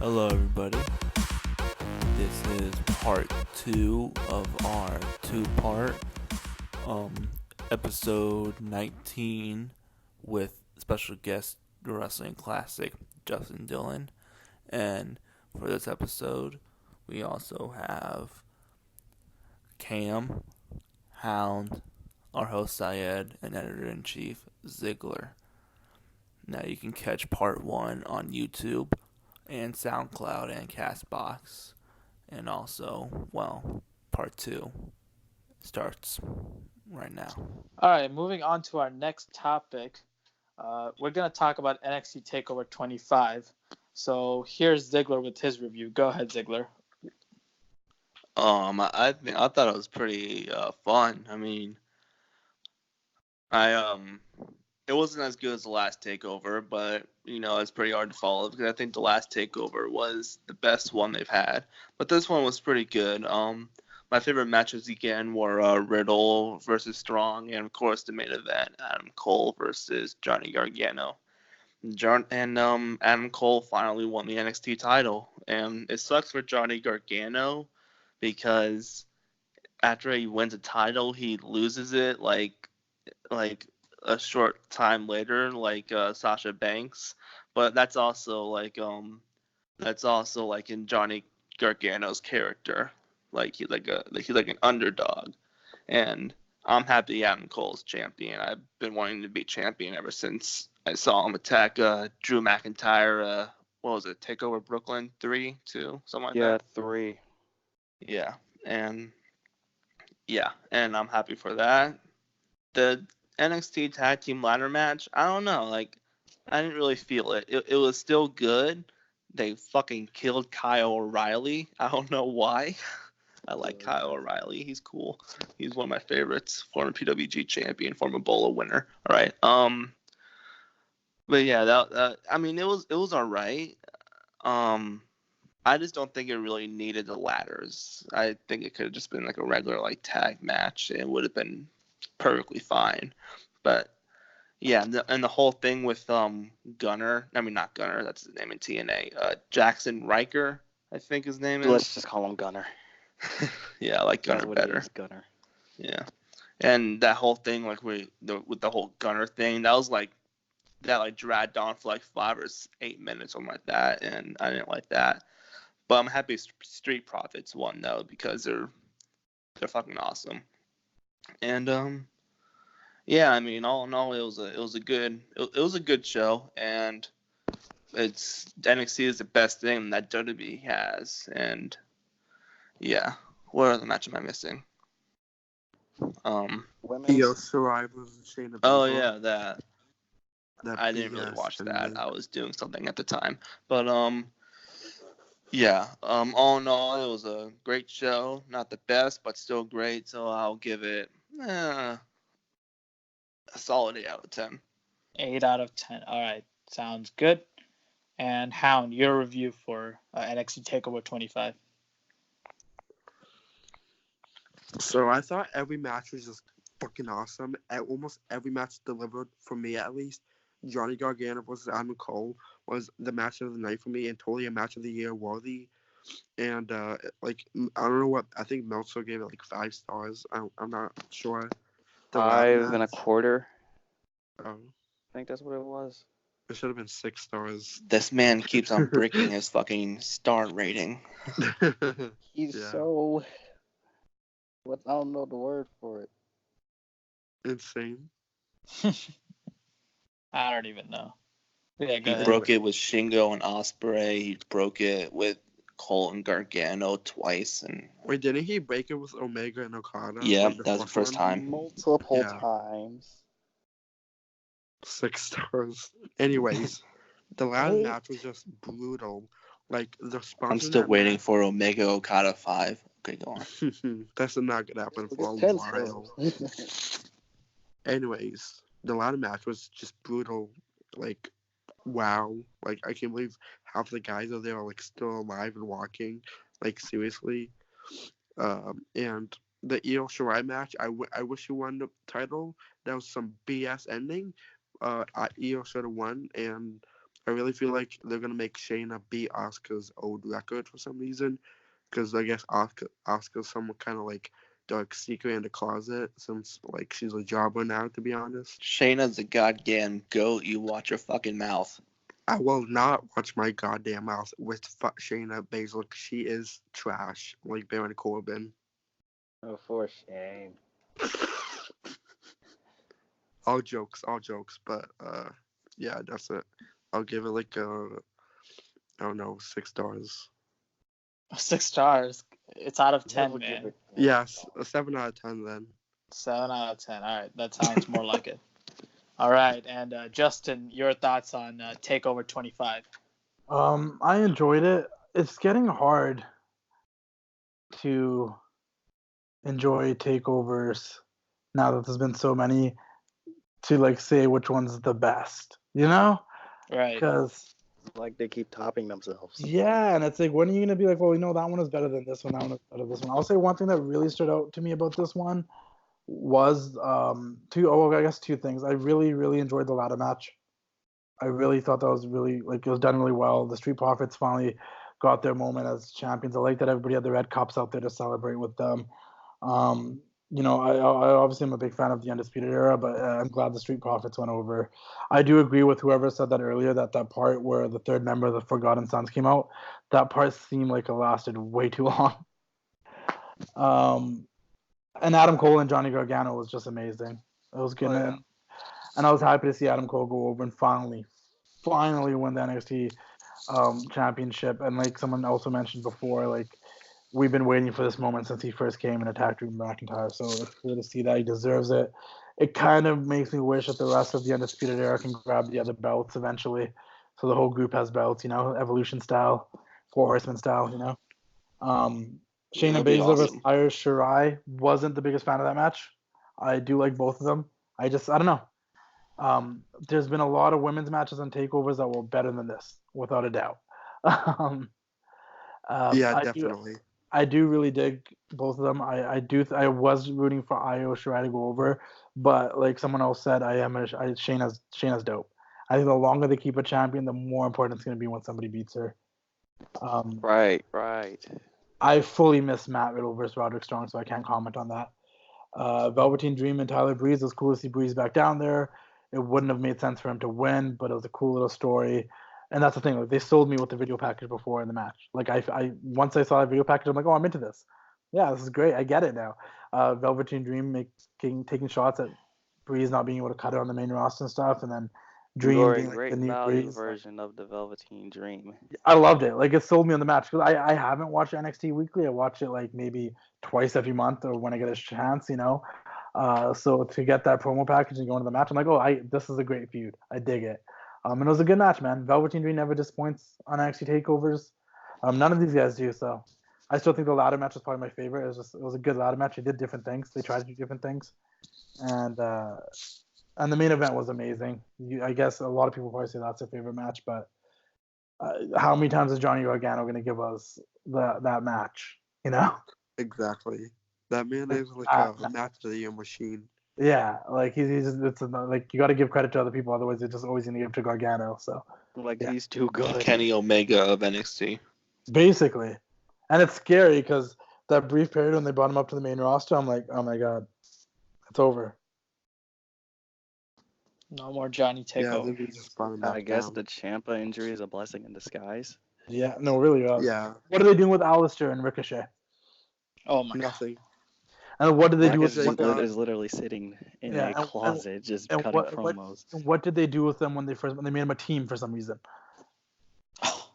Hello, everybody. This is part 2 of our two-part episode 19 with special guest The Wrestling Classic, Justin Dillon. And for this episode, we also have Cam, Hound, our host Syed, and editor-in-chief Ziggler. Now you can catch part 1 on YouTube and SoundCloud and Castbox. And also, part 2 starts right now. All right, moving on to our next topic. We're going to talk about NXT Takeover 25. So here's Ziggler with his review. Go ahead, Ziggler. I thought it was pretty fun. I mean, it wasn't as good as the last Takeover, but it's pretty hard to follow because I think the last Takeover was the best one they've had. But this one was pretty good. My favorite matches again were Riddle versus Strong, and of course the main event, Adam Cole versus Johnny Gargano. Adam Cole finally won the NXT title, and it sucks for Johnny Gargano because after he wins a title, he loses it like a short time later, like Sasha Banks. But that's also like in Johnny Gargano's character, he's like an underdog, and I'm happy Adam Cole's champion. I've been wanting to be champion ever since I saw him attack Drew McIntyre. What was it? Takeover Brooklyn 3, 2, something like that. Yeah, 3. Yeah, and I'm happy for that. The NXT Tag Team Ladder match, I don't know, I didn't really feel it. It was still good. They fucking killed Kyle O'Reilly. I don't know why. I like Kyle O'Reilly. He's cool. He's one of my favorites. Former PWG champion, former Bola winner. All right. But yeah, it was all right. I just don't think it really needed the ladders. I think it could have just been like a regular tag match. It would have been perfectly fine. But yeah, and the whole thing with Gunner, I mean not Gunner, that's his name in TNA. Jackson Riker, I think his name is. Let's just call him Gunner. Yeah, I like Gunner better. Gunner. Yeah, and that whole thing with the whole Gunner thing, that dragged on for 5 or 8 minutes, something like that, and I didn't like that. But I'm happy Street Profits won though because they're fucking awesome. And yeah, I mean, all in all, it was a good show, and NXT is the best thing that WWE has, and yeah, what other match am I missing? Io Shirai versus Shayna Baszler. Oh yeah, that I didn't really watch that. I was doing something at the time, but yeah, all in all, it was a great show. Not the best, but still great. So I'll give it a solid 8 out of 10. 8 out of 10. All right, sounds good. And Hound, your review for NXT Takeover 25. So I thought every match was just fucking awesome. Almost every match delivered, for me at least. Johnny Gargano versus Adam Cole was the match of the night for me, and totally a match of the year worthy. And I don't know what, I think Meltzer gave it 5 stars. I'm not sure. 5.25. Oh, I think that's what it was. it should have been 6 stars. This man keeps on breaking his fucking star rating. He's Yeah. so. What? I don't know the word for it. Insane. I don't even know. Yeah, go He ahead. broke it with Shingo and Ospreay. He broke it with Cole and Gargano twice, and Wait, didn't he break it with Omega and Okada? yeah, Like, that was the first one? time. Multiple Yeah. times. 6 stars. Anyways, the last match was just brutal. The sponsor. I'm still waiting for Omega Okada 5. Okay, go on. That's not gonna happen for a 10 while. stars. Anyways, the ladder match was just brutal. Wow. I can't believe half the guys out there are still alive and walking. Seriously. And the Io Shirai match, I wish he won the title. That was some BS ending. Io should have won, and I really feel like they're gonna make Shayna beat Asuka's old record for some reason, because I guess Asuka's somewhat kind of like dark secret in the closet, since like she's a jobber now. To be honest, Shayna's a goddamn goat. You watch your fucking mouth. I will not watch my goddamn mouth with Shayna Baszler. She is trash, like Baron Corbin. Oh, for shame. All jokes, but yeah, that's it. I'll give it like I don't know, 6 stars. 6 stars. It's out of 10, Never give man. it- Yes, a 7 out of 10 then. 7 out of 10. All right, that sounds more like it. All right, and Justin, your thoughts on Takeover 25? I enjoyed it. It's getting hard to enjoy takeovers now that there's been so many to like say which one's the best, you know? Right. Because Like they keep topping themselves. yeah, and it's like, when are you gonna be like, well, you know, that one is better than this one, that one is better than this one. I'll say one thing that really stood out to me about this one was I guess two things. I really, really enjoyed the ladder match. I really thought that was really, like, it was done really well. The Street Profits finally got their moment as champions. I like that everybody had the red cups out there to celebrate with them. You know, I obviously am a big fan of the Undisputed Era, but I'm glad the Street Profits went over. I do agree with whoever said that earlier, that part where the third member of the Forgotten Sons came out, that part seemed like it lasted way too long. And Adam Cole and Johnny Gargano was just amazing. It was good. Oh, yeah. And I was happy to see Adam Cole go over and finally win the NXT championship. And like someone also mentioned before, like, we've been waiting for this moment since he first came and attacked Drew McIntyre. So it's cool to see that. He deserves it. It kind of makes me wish that the rest of the Undisputed Era can grab the other belts eventually. So the whole group has belts, you know, Evolution style, Four Horsemen style, you know. Shayna That'd be Baszler versus awesome. Io Shirai. Wasn't the biggest fan of that match. I do like both of them. I don't know. There's been a lot of women's matches on takeovers that were better than this, without a doubt. Yeah, I definitely. I do really dig both of them. I was rooting for Io Shirai to go over, but like someone else said, Shayna's dope. I think the longer they keep a champion, the more important it's going to be when somebody beats her. Right. I fully miss Matt Riddle versus Roderick Strong, so I can't comment on that. Velveteen Dream and Tyler Breeze, it was cool to see Breeze back down there. It wouldn't have made sense for him to win, but it was a cool little story. And that's the thing, like, they sold me with the video package before in the match. Like, I once I saw that video package, I'm like, oh, I'm into this. Yeah, this is great. I get it now. Velveteen Dream taking shots at Breeze not being able to cut it on the main roster and stuff, and then Dream You're a being like great the new value Breeze. version of the Velveteen Dream. I loved it. Like, it sold me on the match because I haven't watched NXT weekly. I watch it like maybe twice every month or when I get a chance, you know. So to get that promo package and go into the match, I'm like, oh, this is a great feud. I dig it. And it was a good match, man. Velveteen Dream never disappoints on NXT takeovers. None of these guys do. So I still think the ladder match was probably my favorite. It was a good ladder match. They did different things. They tried to do different things, and the main event was amazing. I guess a lot of people probably say that's their favorite match, but how many times is Johnny Gargano going to give us that match? You know? Exactly. That man is like a match of the year machine. Yeah, like he's just like, you got to give credit to other people, otherwise you're just always going to give to Gargano. So Like yeah. he's too good. Kenny Omega of NXT. Basically, and it's scary because that brief period when they brought him up to the main roster, I'm like, oh my god, it's over. No more Johnny Yeah, Takeover. they just brought him I back guess down. the Ciampa injury is a blessing in disguise. Yeah, no, really. Yeah, What are they doing with Alistair and Ricochet? Oh my god. nothing. And what did they do with Ricochet Is literally sitting in Yeah, a closet just and cutting what promos. what did they do with them when they made them a team for some reason? Oh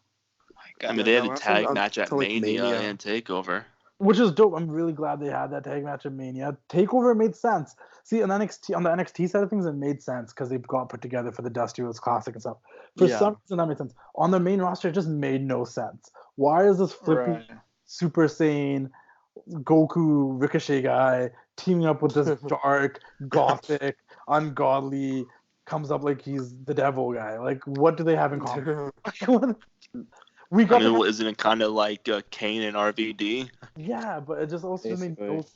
my I god. mean, they had a no, tag I'm match at to, like, Mania Mania. and Takeover. Which is dope. I'm really glad they had that tag match at Mania. Takeover made sense. See, on the NXT side of things, it made sense because they got put together for the Dusty Rhodes Classic and stuff. For Yeah. some reason, that made sense. On the main roster, it just made no sense. Why is this flippy Right. Super Saiyan Goku Ricochet guy teaming up with this dark, gothic, ungodly, comes up like he's the devil guy? Like, what do they have in common? We I got mean, isn't it kind of like Kane and RVD? yeah, but it just also made no Basically. sense.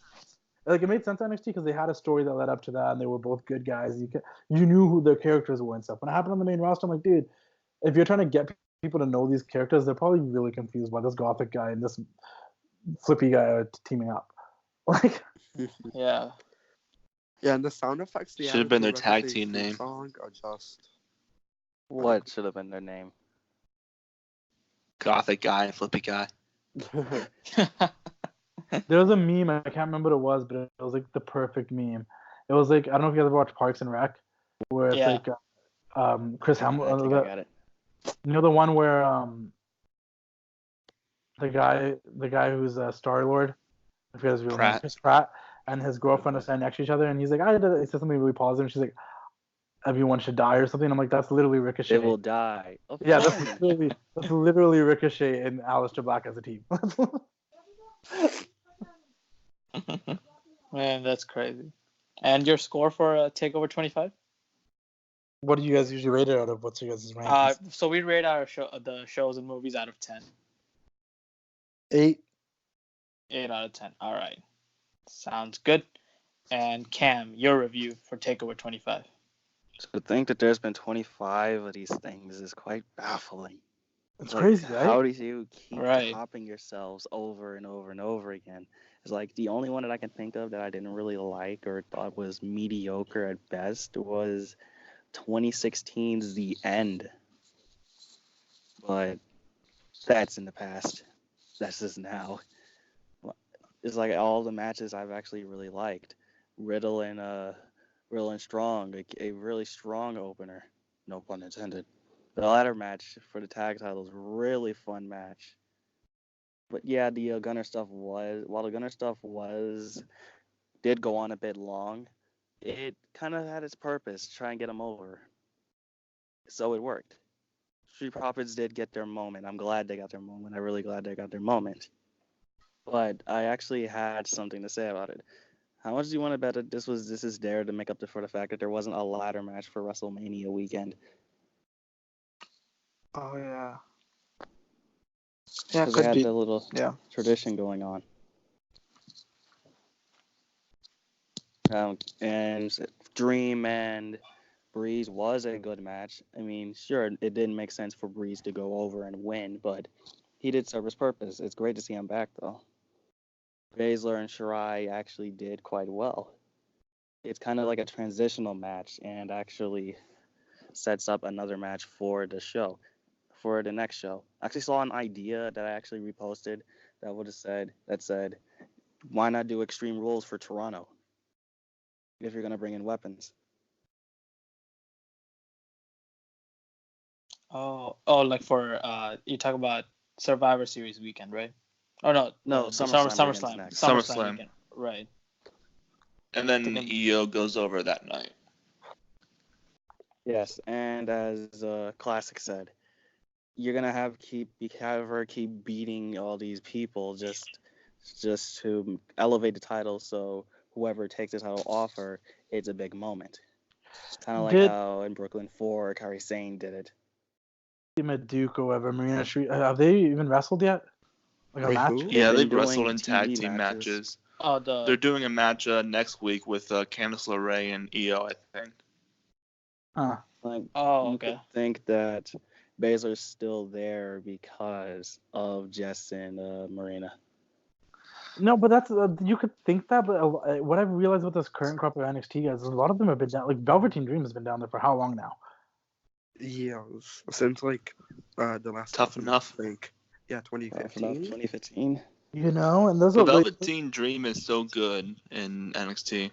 Like, it made sense on NXT because they had a story that led up to that, and they were both good guys. You knew who their characters were and stuff. When it happened on the main roster, I'm like, dude, if you're trying to get people to know these characters, they're probably really confused by this gothic guy and this flippy guy are teaming up. Like, Yeah. Yeah, and the sound effects they Should have added been to their the tag Wrestling team theme name. song are just What should have been their name? Gothic guy and flippy guy. there was a meme, I can't remember what it was, but it was like the perfect meme. It was like, I don't know if you guys ever watched Parks and Rec, where it's Yeah. like Chris I Hemsworth. think I got it. You know the one where the guy who's Star Lord, I forget his real name, Pratt. Chris Pratt, and his girlfriend are standing next to each other, and he's like, I did, he said something really positive, and she's like, everyone should die or something. I'm like, that's literally Ricochet. They will die. Oh, Yeah, fine. that's literally Ricochet and Aleister Black as a team. Man, that's crazy. And your score for Takeover 25? What do you guys usually rate it out of? What's your guys' rankings? So we rate our the shows and movies out of 10. 8. 8 out of 10. All right. Sounds good. And Cam, your review for Takeover 25. To think that there's been 25 of these things is quite baffling. It's Like, crazy, right? How do you keep Right. topping yourselves over and over and over again? It's like the only one that I can think of that I didn't really like or thought was mediocre at best was 2016's The End. But that's in the past. That's just now. It's like all the matches I've actually really liked. Riddle and Strong, a really strong opener. No pun intended. The ladder match for the tag titles, really fun match. But yeah, the Gunner stuff did go on a bit long. It kind of had its purpose, try and get them over. So it worked. Street Profits did get their moment. I'm glad they got their moment. I'm really glad they got their moment. But I actually had something to say about it. How much do you want to bet that this is there to make up for the fact that there wasn't a ladder match for WrestleMania weekend? Oh, yeah. Yeah, Because they could had be. the little Yeah. tradition going on. And Dream and Breeze was a good match. I mean, sure, it didn't make sense for Breeze to go over and win, but he did serve his purpose. It's great to see him back, though. Baszler and Shirai actually did quite well. It's kind of like a transitional match and actually sets up another match for the show, for the next show. I actually saw an idea that I actually reposted that said, why not do Extreme Rules for Toronto if you're going to bring in weapons? Oh, like for you talk about Survivor Series weekend, right? Oh no, SummerSlam weekend's next. SummerSlam. weekend, right? And then EO goes over that night. Yes, and as Classic said, you're gonna have her keep beating all these people just to elevate the title. So whoever takes the title off her, it's a big moment. Kind of like how in Brooklyn 4, Kairi Sane did it. Team at Duke or whatever, Marina Street. Have they even wrestled yet? Like a Wait, match? who? Yeah, They've they've been wrestled doing in tag TV team matches. Oh, They're doing a match next week with Candice LeRae and EO, I think. Huh. Like, Oh, you okay. could think that Baszler's still there because of Jess and Marina. No, but that's you could think that, but what I've realized with this current crop of NXT guys is a lot of them have been down. Like Velveteen Dream has been down there for how long now? years since like the last Tough season, enough. I think. Yeah, Enough 2015. 2015. You know, and those The are like, Velveteen Dream is so good in NXT.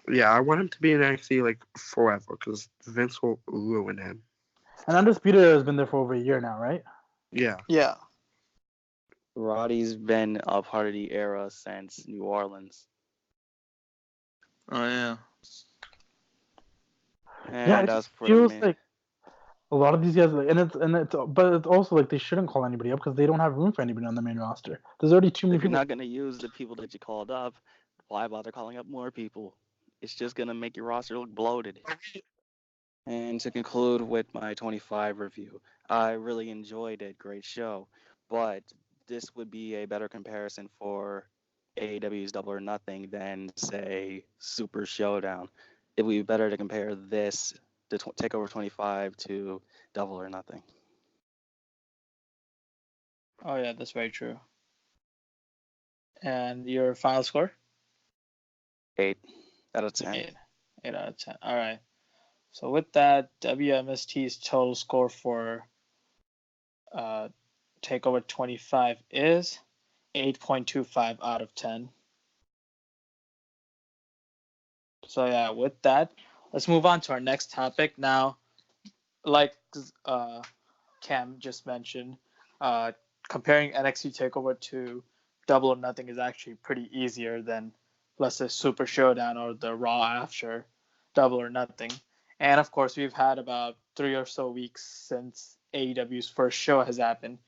Yeah, I want him to be in NXT like forever because Vince will ruin him. and Undisputed has been there for over a year now, right? Yeah. Yeah. Roddy's been a part of the era since New Orleans. Oh yeah. And Yeah, it as just for feels the like a lot of these guys, like, but it's also like they shouldn't call anybody up because they don't have room for anybody on the main roster. There's already too many if you're people. not going to use the people that you called up, why bother calling up more people? It's just going to make your roster look bloated. And to conclude with my 25 review, I really enjoyed it. Great show. But this would be a better comparison for AEW's Double or Nothing than, say, Super Showdown. It would be better to compare this, the Takeover 25, to Double or Nothing. Oh yeah, that's very true. And your final score? 8 out of 10. 8 out of 10. All right. So with that, WMST's total score for Takeover 25 is 8.25 out of 10. So yeah, with that, let's move on to our next topic now. Like Cam just mentioned, comparing NXT Takeover to Double or Nothing is actually pretty easier than, let's say, Super Showdown or the Raw after Double or Nothing. And of course, we've had about 3 or so weeks since AEW's first show has happened,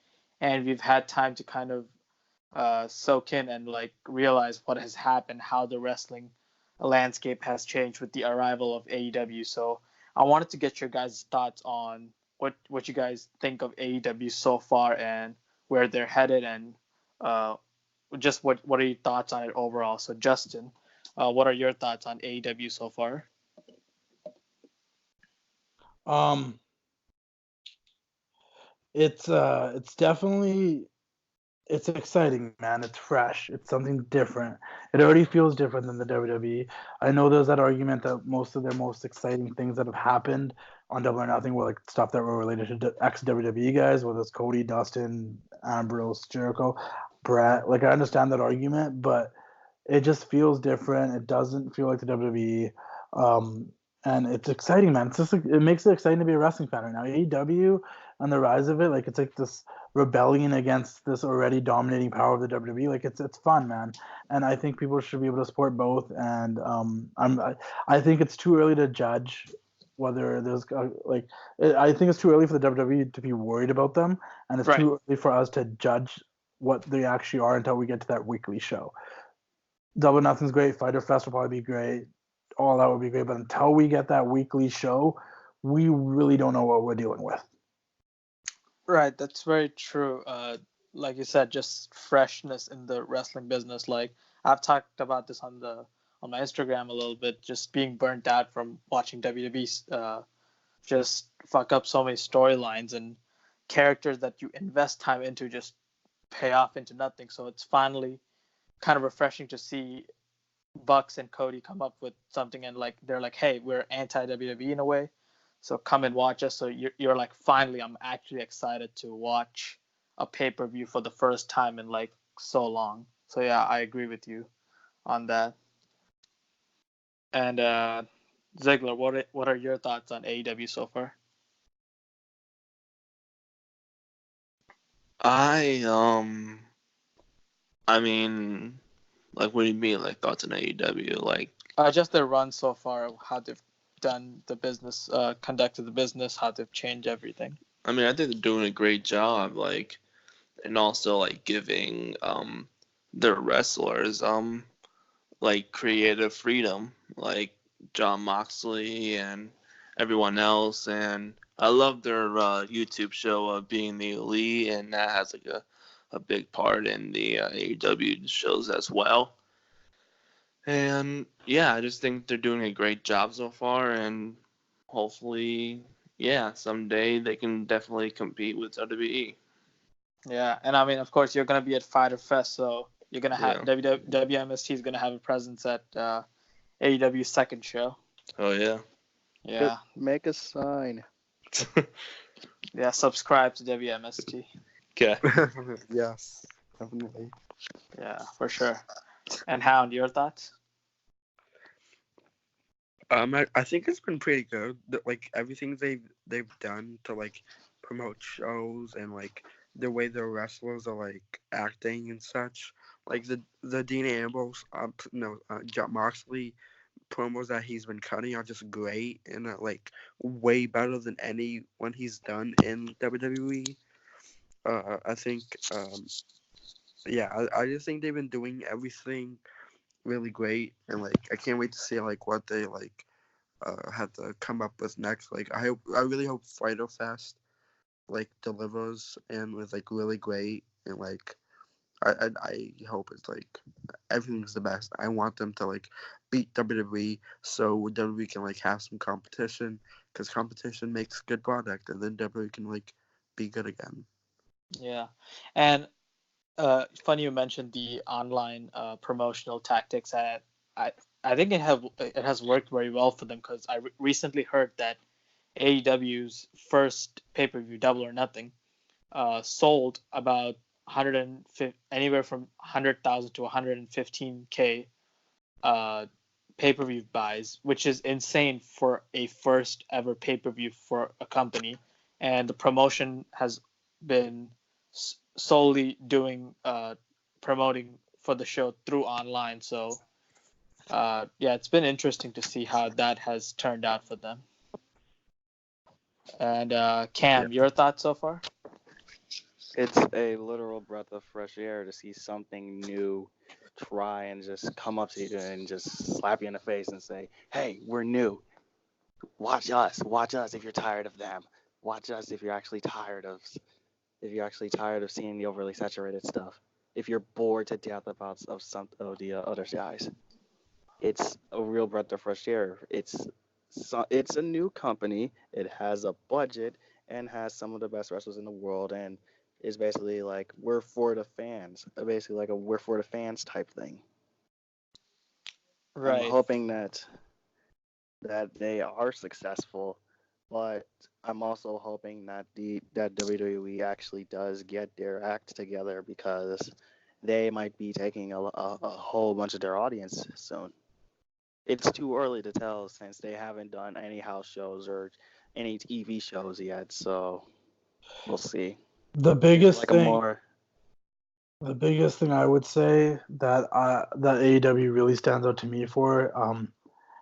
and we've had time to kind of soak in and like realize what has happened, how the wrestling landscape has changed with the arrival of AEW. So I wanted to get your guys' thoughts on what you guys think of AEW so far and where they're headed, and just what are your thoughts on it overall. So Justin, what are your thoughts on AEW so far? Um, it's definitely it's exciting, man. It's fresh. It's something different. It already feels different than the WWE. I know there's that argument that most of their most exciting things that have happened on Double or Nothing were like stuff that were related to ex WWE guys, whether it's Cody, Dustin, Ambrose, Jericho, Brett. Like I understand that argument, but it just feels different. It doesn't feel like the WWE. And it's exciting, man. It's just it makes it exciting to be a wrestling fan right now. AEW and the rise of it, like it's like this rebellion against this already dominating power of the WWE. Like it's fun, man. And I think people should be able to support both. And I think it's too early to judge whether there's I think it's too early for the WWE to be worried about them, and it's Right. too early for us to judge what they actually are until we get to that weekly show. Double or Nothing's great. Fighter Fest will probably be great. All that would be great. But until we get that weekly show, we really don't know what we're dealing with. Right, that's very true. Like you said, just freshness in the wrestling business. Like I've talked about this on my Instagram a little bit, just being burnt out from watching WWE just fuck up so many storylines and characters that you invest time into just pay off into nothing. So it's finally kind of refreshing to see Bucks and Cody come up with something, and like they're like, hey, we're anti WWE in a way, so come and watch us. So you're like, finally, I'm actually excited to watch a pay-per-view for the first time in like so long. So yeah, I agree with you on that. And Ziggler, what are your thoughts on AEW so far? I mean, like, what do you mean, like, thoughts on AEW? Like, Just their run so far, how they've done the business, conducted the business, how they've changed everything. I mean, I think they're doing a great job, like, and also, like, giving, their wrestlers, like, creative freedom, like John Moxley and everyone else. And I love their YouTube show of Being the Elite, and that has, like, a big part in the AEW shows as well. And yeah, I just think they're doing a great job so far, and hopefully, yeah, someday they can definitely compete with WWE. Yeah, and I mean, of course, you're gonna be at Fighter Fest, so you're gonna have Yeah. WMST is gonna have a presence at AEW's second show. Oh yeah. Yeah, Make a sign. yeah. Subscribe to WMST. Okay. Yes, definitely. Yeah, for sure. And Hound, your thoughts? I think it's been pretty good. Like everything they've done to like promote shows and like the way the wrestlers are like acting and such. Like the Dean Ambrose, John Moxley promos that he's been cutting are just great and like way better than anyone he's done in WWE. I think, yeah, I just think they've been doing everything really great, and like I can't wait to see like what they like have to come up with next. Like I really hope Fighter Fest like delivers and was like really great, and like I hope it's like everything's the best. I want them to like beat WWE so WWE can like have some competition, because competition makes good product, and then WWE can like be good again. Yeah, and funny you mentioned the online promotional tactics. I I think it has worked very well for them because I recently heard that AEW's first pay-per-view, Double or Nothing, sold about 150, anywhere from 100,000 to 115K pay-per-view buys, which is insane for a first ever pay-per-view for a company. And the promotion has been solely doing promoting for the show through online. So yeah, it's been interesting to see how that has turned out for them. And Cam, your thoughts so far? It's a literal breath of fresh air to see something new try and just come up to you and just slap you in the face and say, "Hey, we're new. Watch us. Watch us if you're tired of them. Watch us if you're actually tired of seeing the overly saturated stuff. If you're bored to death about of some of the other guys." It's a real breath of fresh air. It's a new company. It has a budget and has some of the best wrestlers in the world, and is basically like we're for the fans. Basically like a we're for the fans type thing. I'm Right. hoping that they are successful, but I'm also hoping that that WWE actually does get their act together because they might be taking a whole bunch of their audience soon. It's too early to tell since they haven't done any house shows or any TV shows yet, so we'll see. The Seems biggest like thing, the biggest thing I would say that that AEW really stands out to me for,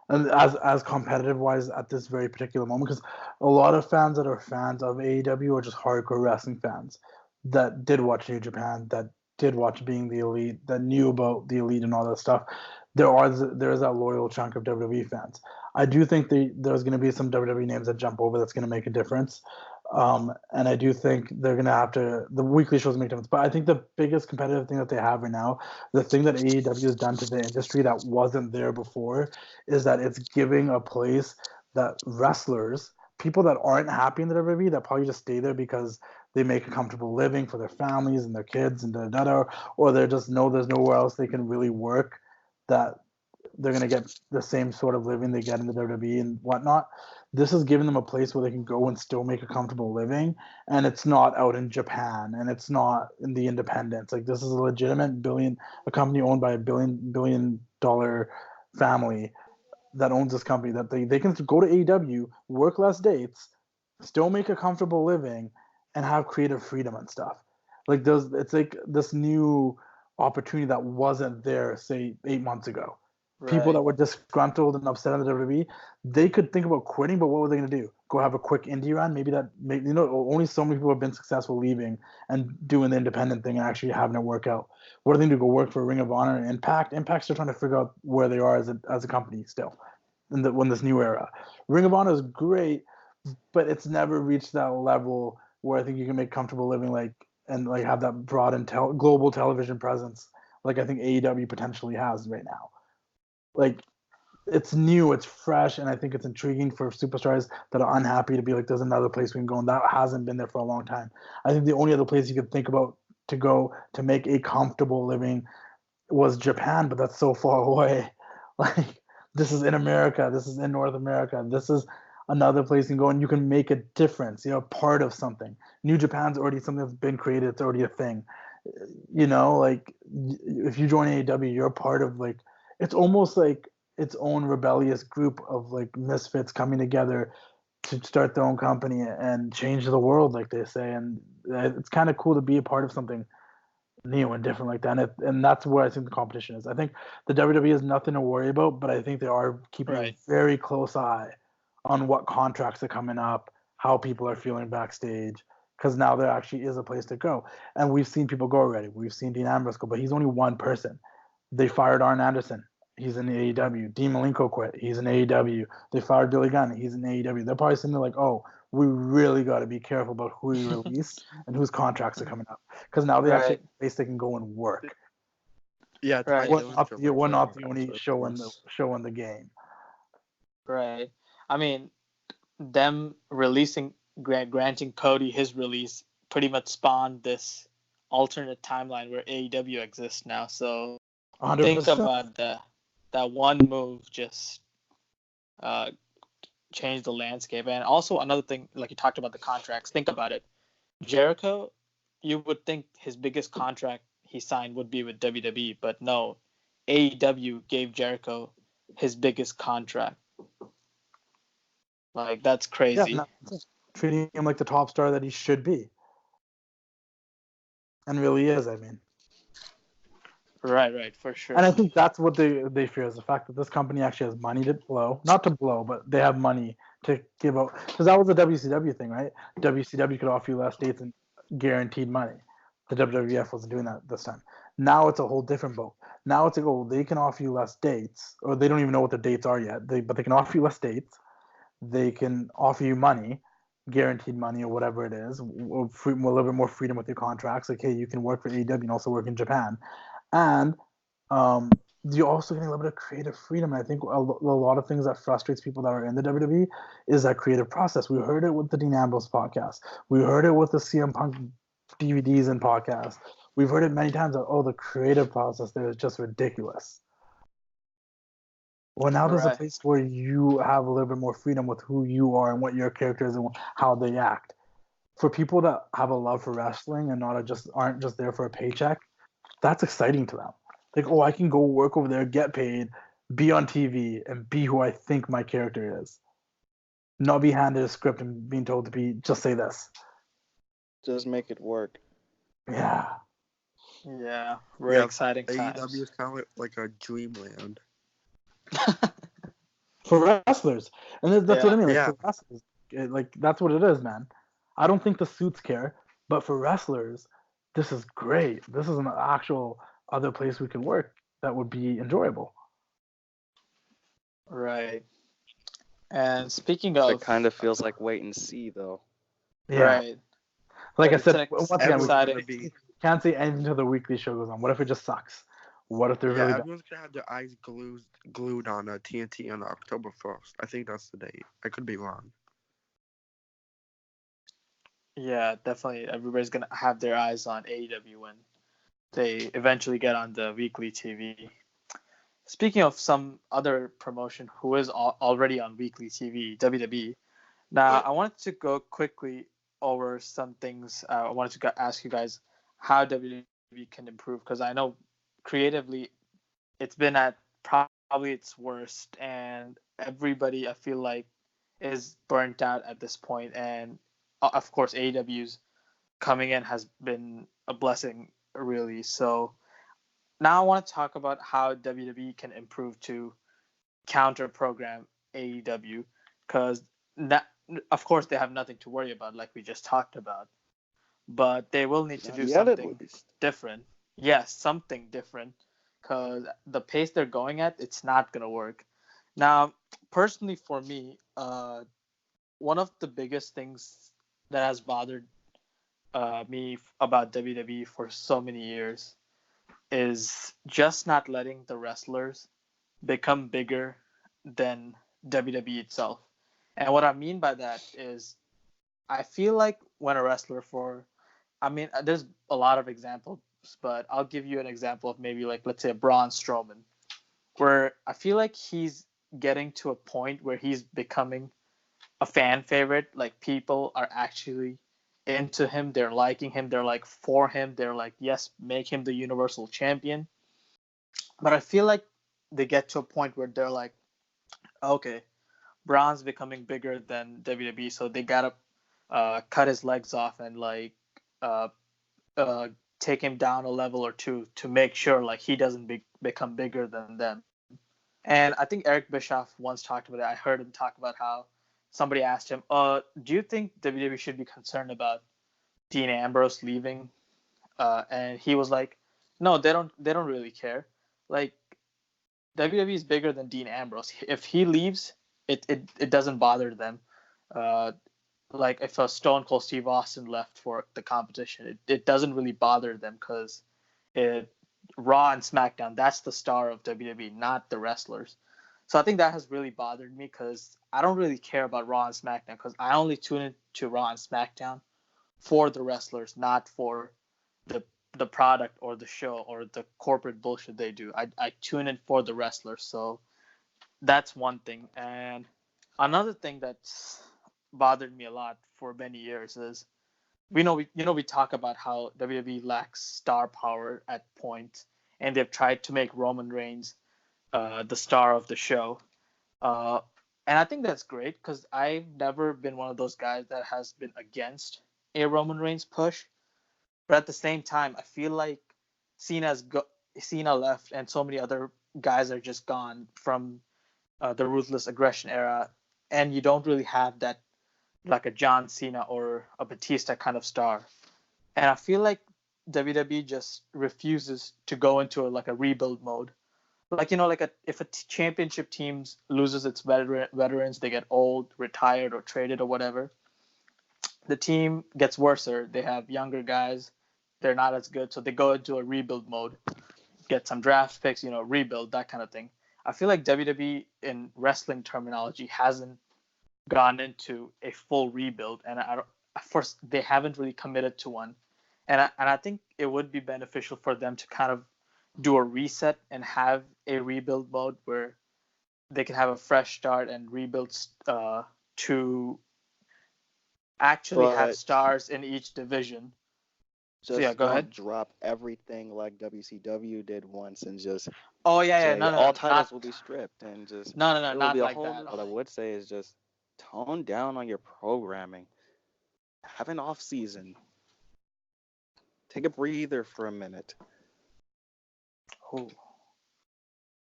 and as competitive wise at this very particular moment, because a lot of fans that are fans of AEW are just hardcore wrestling fans that did watch New Japan, that did watch Being the Elite, that knew about the Elite and all that stuff. There's that loyal chunk of WWE fans. I do think there's going to be some WWE names that jump over that's going to make a difference. And I do think they're going to have to, the weekly shows make a difference. But I think the biggest competitive thing that they have right now, the thing that AEW has done to the industry that wasn't there before, is that it's giving a place that wrestlers, people that aren't happy in the WWE, that probably just stay there because they make a comfortable living for their families and their kids and or they just know there's nowhere else they can really work, that they're going to get the same sort of living they get in the WWE and whatnot. This is giving them a place where they can go and still make a comfortable living, and it's not out in Japan, and it's not in the independents. Like, this is a legitimate a company owned by a billion dollar family that owns this company, that they can go to AEW, work less dates, still make a comfortable living, and have creative freedom and stuff. Like, it's like this new opportunity that wasn't there, say, 8 months ago. People that Right. were disgruntled and upset in the WWE, they could think about quitting, but what were they going to do? Go have a quick indie run? Maybe only so many people have been successful leaving and doing the independent thing and actually having it work out. What are they going to do? Go work for Ring of Honor and Impact? Impact's still trying to figure out where they are as a company still when this new era. Ring of Honor is great, but it's never reached that level where I think you can make comfortable living and have that broad and global television presence like I think AEW potentially has right now. Like, it's new, it's fresh, and I think it's intriguing for superstars that are unhappy to be like, there's another place we can go, and that hasn't been there for a long time. I think the only other place you could think about to go to make a comfortable living was Japan, but that's so far away. Like, this is in America, this is in North America, this is another place you can go and you can make a difference. You're part of something. New Japan's already something that's been created. It's already a thing. Like, if you join AEW, you're part of, like, it's almost like its own rebellious group of like misfits coming together to start their own company and change the world, like they say. And it's kind of cool to be a part of something new and different like that. And that's where I think the competition is. I think the WWE has nothing to worry about, but I think they are keeping a Right. very close eye on what contracts are coming up, how people are feeling backstage, because now there actually is a place to go. And we've seen people go already. We've seen Dean Ambrose go, but he's only one person. They fired Arn Anderson. He's in the AEW. Dean Malenko quit. He's in AEW. They fired Billy Gunn. He's in AEW. They're probably sitting there like, oh, we really got to be careful about who we release and whose contracts are coming up, because now they actually Right. have a place they can go and work. Yeah, Ty Right. We're not the only Dillinger, show in the game. Right. I mean, them releasing granting Cody his release pretty much spawned this alternate timeline where AEW exists now. So 100%. think about that one move just changed the landscape. And also another thing, like you talked about the contracts. Think about it. Jericho, you would think his biggest contract he signed would be with WWE, but no, AEW gave Jericho his biggest contract. Like, that's crazy. Yeah, treating him like the top star that he should be. And really is, I mean. Right, for sure. And I think that's what they fear, is the fact that this company actually has money to blow. Not to blow, but they have money to give out. Because that was the WCW thing, right? WCW could offer you less dates and guaranteed money. The WWF wasn't doing that this time. Now it's a whole different boat. Now it's like, oh, they can offer you less dates, or they don't even know what the dates are yet. But they can offer you less dates. They can offer you money, guaranteed money, or whatever it is, or a little bit more freedom with your contracts. Like, hey, you can work for AEW and also work in Japan. And you're also getting a little bit of creative freedom. And I think a lot of things that frustrates people that are in the WWE is that creative process. We heard it with the Dean Ambrose podcast. We heard it with the CM Punk DVDs and podcasts. We've heard it many times that, the creative process there is just ridiculous. Well, now there's a place where you have a little bit more freedom with who you are and what your character is and how they act. For people that have a love for wrestling and aren't just there for a paycheck, that's exciting to them. Like, I can go work over there, get paid, be on TV, and be who I think my character is. Not be handed a script and being told to just say this. Just make it work. Yeah. Yeah, very exciting AEW times. is kind of like a dreamland. For wrestlers. And that's what I mean. Like, Yeah. for wrestlers, that's what it is, man. I don't think the suits care, but for wrestlers, this is great. This is an actual other place we can work that would be enjoyable. Right. And speaking of... It kind of feels like wait and see, though. Yeah. Right. Like But I said, once again, we can't say anything until the weekly show goes on. What if it just sucks? What if they're really everyone's going to have their eyes glued on TNT on October 1st. I think that's the date. I could be wrong. Yeah, definitely. Everybody's going to have their eyes on AEW when they eventually get on the weekly TV. Speaking of some other promotion who is already on weekly TV, WWE. Now, I wanted to go quickly over some things. I wanted to ask you guys how WWE can improve, because I know creatively it's been at probably its worst, and everybody, I feel like, is burnt out at this point. And of course, AEW's coming in has been a blessing, really. So now I want to talk about how WWE can improve to counter program AEW, because of course they have nothing to worry about, like we just talked about, but they will need to do something different. Yes, something different, because the pace they're going at, it's not going to work. Now, personally for me, one of the biggest things that has bothered me about WWE for so many years is just not letting the wrestlers become bigger than WWE itself. And what I mean by that is, I feel like when a wrestler there's a lot of examples, but I'll give you an example of maybe, like, let's say Braun Strowman, where I feel like he's getting to a point where he's becoming a fan favorite. Like, people are actually into him, they're liking him, they're like for him, they're like, yes, make him the Universal Champion. But I feel like they get to a point where they're like, okay, Braun's becoming bigger than WWE, so they gotta cut his legs off and take him down a level or two to make sure like he doesn't become bigger than them. And I think Eric Bischoff once talked about it. I heard him talk about how somebody asked him, do you think WWE should be concerned about Dean Ambrose leaving? And he was like, no, they don't really care. Like, WWE is bigger than Dean Ambrose. If he leaves, it doesn't bother them. Like, if a Stone Cold Steve Austin left for the competition, it doesn't really bother them, because Raw and SmackDown, that's the star of WWE, not the wrestlers. So I think that has really bothered me, because I don't really care about Raw and SmackDown, because I only tune into Raw and SmackDown for the wrestlers, not for the product or the show or the corporate bullshit they do. I tune in for the wrestlers. So that's one thing. And another thing that's bothered me a lot for many years is we talk about how WWE lacks star power at points, and they've tried to make Roman Reigns the star of the show. Uh, and I think that's great because I've never been one of those guys that has been against a Roman Reigns push. But at the same time, I feel like Cena left, and so many other guys are just gone from the ruthless aggression era, and you don't really have that like a John Cena or a Batista kind of star. And I feel like WWE just refuses to go into a rebuild mode. Like if a championship team loses its veterans, they get old, retired, or traded or whatever. The team gets worse. They have younger guys. They're not as good, so they go into a rebuild mode. Get some draft picks, rebuild, that kind of thing. I feel like WWE in wrestling terminology hasn't gone into a full rebuild, and first they haven't really committed to one. And I think it would be beneficial for them to kind of do a reset and have a rebuild mode where they can have a fresh start and rebuild to actually have But stars in each division. just So yeah, go don't ahead. drop everything like WCW did once and just Oh yeah, say no, all titles not, will be stripped and just no, it will not be a like whole that. what I would say is just tone down on your programming. Have an off season. Take a breather for a minute. Oh.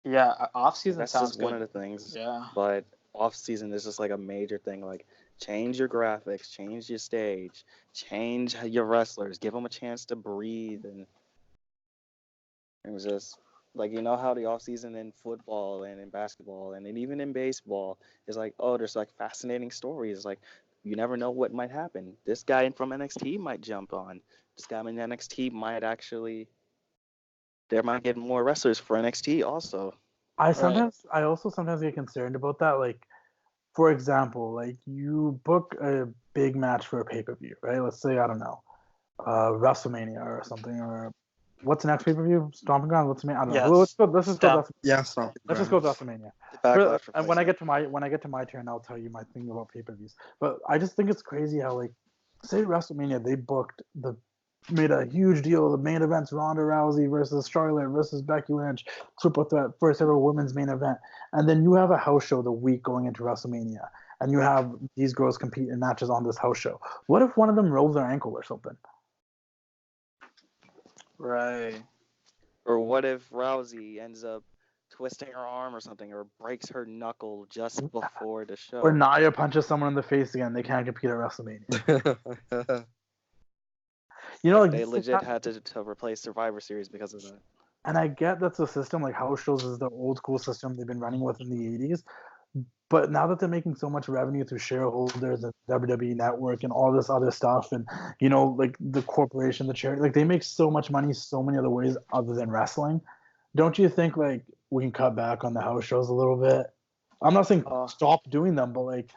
Yeah, off season That's sounds just good. one of the things. Yeah. But off season is just like a major thing. Like change your graphics, change your stage, change your wrestlers, give them a chance to breathe, and it was just like how the off season in football and in basketball and even in baseball is like, oh, there's like fascinating stories. Like you never know what might happen. This guy from NXT might jump on. This guy in NXT might actually. There might get more wrestlers for NXT also. I also sometimes get concerned about that. Like, for example, like you book a big match for a pay-per-view, right? Let's say, I don't know, WrestleMania or something, or what's the next pay-per-view? Stomping Ground. What's the I don't know. Yes. Let's just go. Stop. Yeah, stop. Let's just go with WrestleMania. The backlash for And when I get to my turn, I'll tell you my thing about pay-per-views. But I just think it's crazy how, like, say WrestleMania, they made a huge deal of the main events: Ronda Rousey versus Charlotte versus Becky Lynch, triple threat, first ever women's main event, and then you have a house show the week going into WrestleMania, and you have these girls compete in matches on this house show. What if one of them rolls their ankle or something? Right. Or what if Rousey ends up twisting her arm or something, or breaks her knuckle just before the show? Or Nia punches someone in the face again, they can't compete at WrestleMania. Like they legit had to replace Survivor Series because of that. And I get that's a system, like house shows is the old school system they've been running with in the 80s. But now that they're making so much revenue through shareholders and WWE Network and all this other stuff, and like the corporation, the charity, like they make so much money so many other ways other than wrestling. Don't you think like we can cut back on the house shows a little bit? I'm not saying stop doing them, but like